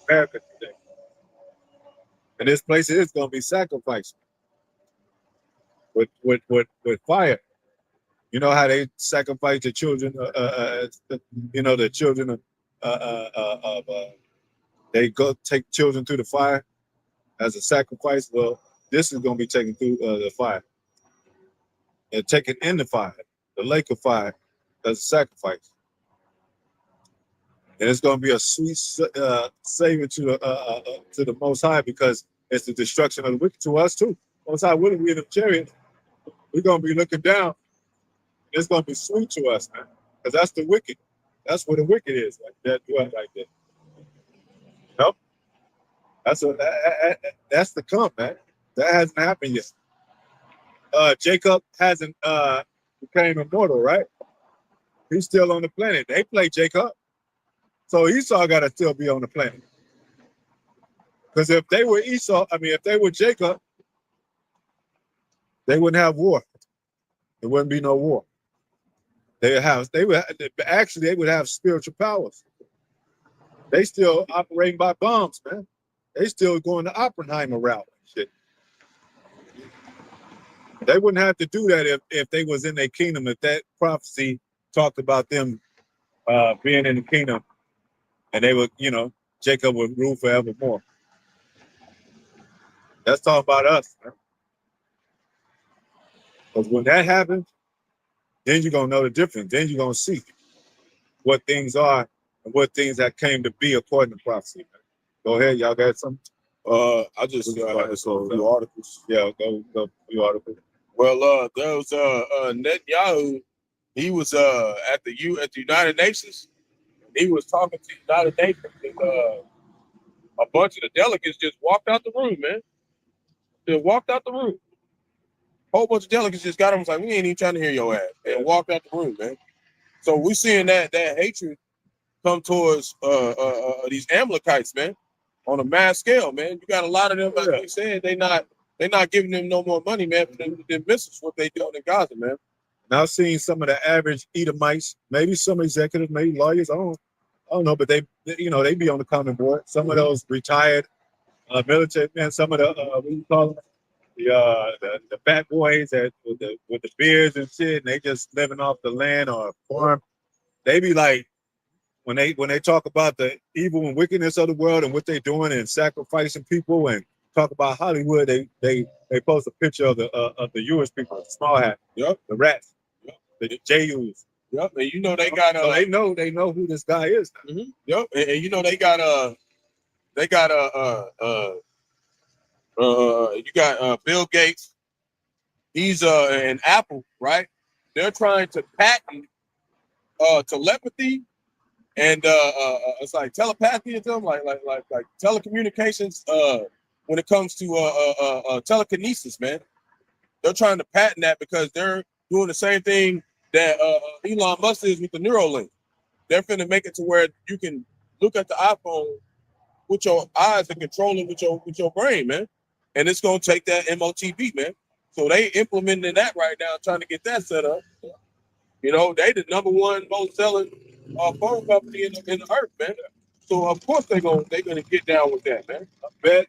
Speaker 1: America today. And this place is going to be sacrificed with fire. You know how they sacrifice the children, the children they go take children through the fire as a sacrifice. Well, this is going to be taken through the fire and taken in the fire, the lake of fire, as a sacrifice. And it's going to be a sweet savor to the Most High, because it's the destruction of the wicked to us too. Most High, when we in the chariot, we're going to be looking down. It's going to be sweet to us, man, because that's the wicked. That's what the wicked is, like that. Do it like that. Nope. That's the come, man. That hasn't happened yet. Jacob hasn't became immortal, right? He's still on the planet. They play Jacob. So Esau got to still be on the planet. Because if they were if they were Jacob, they wouldn't have war. There wouldn't be no war. They would have spiritual powers. They still operating by bombs, man. They still going the Oppenheimer route and shit. They wouldn't have to do that if they was in their kingdom, if that prophecy talked about them being in the kingdom. And they would, Jacob would rule forevermore. That's talking about us. Because when that happens, then you're going to know the difference. Then you're going to see what things are and what things that came to be according to prophecy. Man. Go ahead. Y'all got something?
Speaker 2: I just had some few articles.
Speaker 1: Yeah, go few articles.
Speaker 2: Well, there was Netanyahu. He was at the United Nations. He was talking to the United Nations, and a bunch of the delegates just walked out the room, man. Just walked out the room. Whole bunch of delegates just got him, was like, we ain't even trying to hear your ass, and walked out the room, man. So we seeing that hatred come towards these Amalekites, man, on a mass scale, man. You got a lot of them, like you said, they not giving them no more money, man, for them missiles, what they doing in Gaza, man.
Speaker 1: And I've seen some of the average Edomites, maybe some executives, maybe lawyers, I don't know, but they be on the common board. Some of those retired military men, some of the what do you call them? The fat boys with the beards and shit, and they just living off the land or farm. They be like, when they talk about the evil and wickedness of the world and what they're doing and sacrificing people, and talk about Hollywood, they post a picture of the Jewish people, the small hat, the rats, the JUs.
Speaker 2: Yep, and they got
Speaker 1: so they know who this guy is.
Speaker 2: Mm-hmm. Yep, and they got you got Bill Gates, he's in Apple, right? They're trying to patent telepathy and it's like telepathy or something like telecommunications when it comes to telekinesis, man. They're trying to patent that because they're doing the same thing that Elon Musk is with the Neuralink. They're finna make it to where you can look at the iPhone with your eyes and control it with your brain, man. And it's gonna take that MOTV, man. So they implementing that right now, trying to get that set up. You know, they the #1 most selling phone company in the earth, man. So of course they're gonna get down with that, man.
Speaker 1: I bet.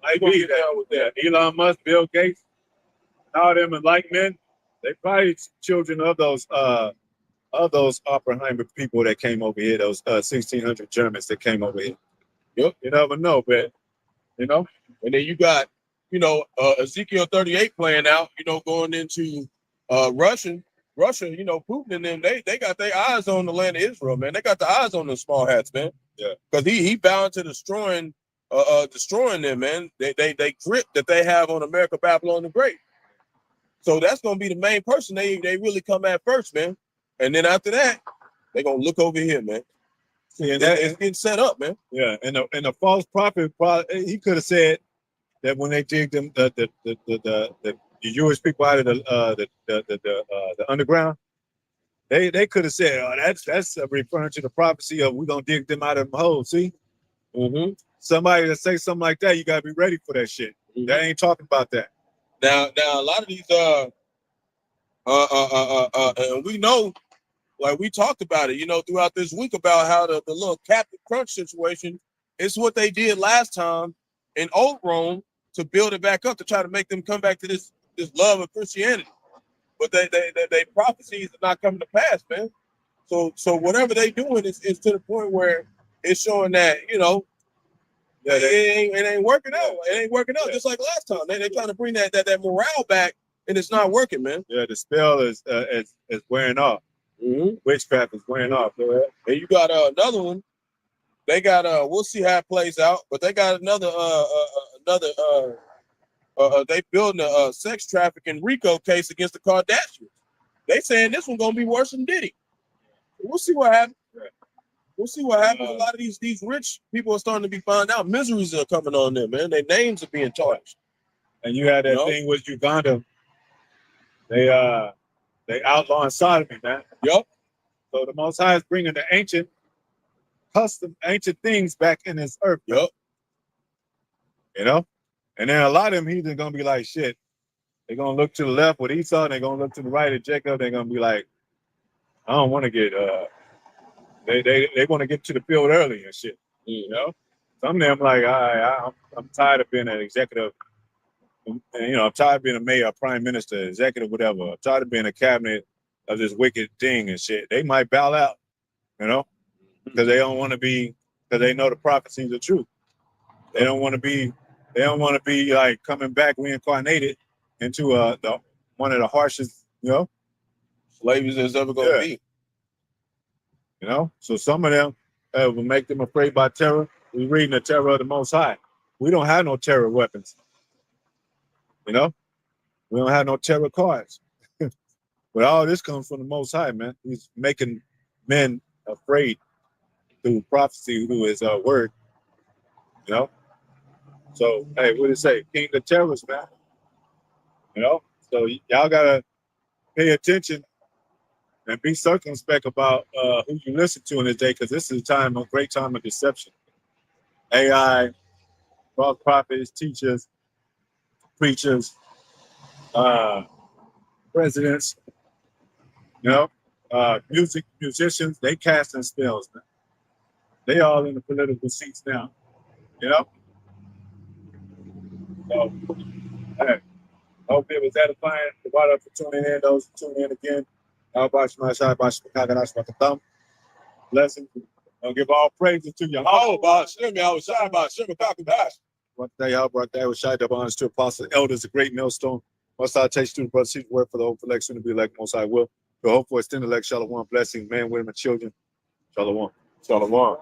Speaker 1: I agree with that. Elon Musk, Bill Gates, all them enlightened men, they probably children of those Oppenheimer people that came over here, those 1600 Germans that came over here.
Speaker 2: Yep.
Speaker 1: You never know, man. You know?
Speaker 2: And then you got, Ezekiel 38 playing out, going into Russia, Putin and them, they got their eyes on the land of Israel, man. They got the eyes on the small hats, man.
Speaker 1: Yeah.
Speaker 2: Because he bound to destroying them, man. They grip that they have on America, Babylon the Great. So that's gonna be the main person they really come at first, man. And then after that, they're gonna look over here, man.
Speaker 1: See, and
Speaker 2: it's getting set up, man.
Speaker 1: Yeah, and the false prophet, he could have said that when they digged them the Jewish people out of the underground, they could have said, "Oh, that's referring to the prophecy of we're gonna dig them out of the hole." See, somebody that say something like that, you gotta be ready for that shit. They ain't talking about that.
Speaker 2: Now a lot of these and we know, like we talked about it, throughout this week about how the little Captain Crunch situation is what they did last time in old Rome to build it back up, to try to make them come back to this love of Christianity. But they prophecies are not coming to pass, man. So whatever they doing is to the point where it's showing that, it ain't working out. It ain't working out just like last time. They trying to bring that morale back, and it's not working, man.
Speaker 1: Yeah, the spell is wearing off. Witchcraft is wearing off.
Speaker 2: And you got another one. They got we'll see how it plays out, but they got another they building a sex trafficking RICO case against the Kardashians. They saying this one gonna be worse than Diddy. We'll see what happens. We'll see what happens. A lot of these rich people are starting to be found out. Miseries are coming on them, man. Their names are being tarnished.
Speaker 1: And you had that thing with Uganda. They outlawing sodomy, man.
Speaker 2: Yup.
Speaker 1: So the Most High is bringing the ancient things back in this earth.
Speaker 2: Yup.
Speaker 1: And then a lot of them heathens gonna be like, shit. They're gonna look to the left with Esau, and they're gonna look to the right at Jacob. They're gonna be like, I don't want to get they want to get to the field early and shit. Some of them like, I'm tired of being an executive. I'm tired of being a mayor, prime minister, executive, whatever. I'm tired of being a cabinet of this wicked thing and shit. They might bow out, because they don't want to be, because they know the prophecies are true. They don't want to be like coming back reincarnated into one of the harshest,
Speaker 2: slaves there's ever gonna be.
Speaker 1: So some of them will make them afraid by terror. We're reading the terror of the Most High. We don't have no terror weapons. We don't have no terror cards. But all this comes from the Most High, man. He's making men afraid through prophecy, through his word. So, hey, what did it say? King of terrorists, man. So y'all gotta pay attention and be circumspect about who you listen to in this day, because this is a great time of deception. AI, false prophets, teachers, preachers, presidents, musicians, they casting spells, man. They all in the political seats now, So, hey, hope it was edifying. Brought up for tuning in. Those who tune in again. Bahasham. Blessings. I'll give all praises to Yahawah.
Speaker 2: Bahasham, Yahawashi, Bahasham, Qadash.
Speaker 1: What day, y'all brought that was shy up honors to apostles, elders, a great millstone. Most I take student brothers, teach word for the hope for election to be elect. Most I will. The hope for extended elect. Shalom. Blessings, men, women, children. Shalom.
Speaker 2: Shalom.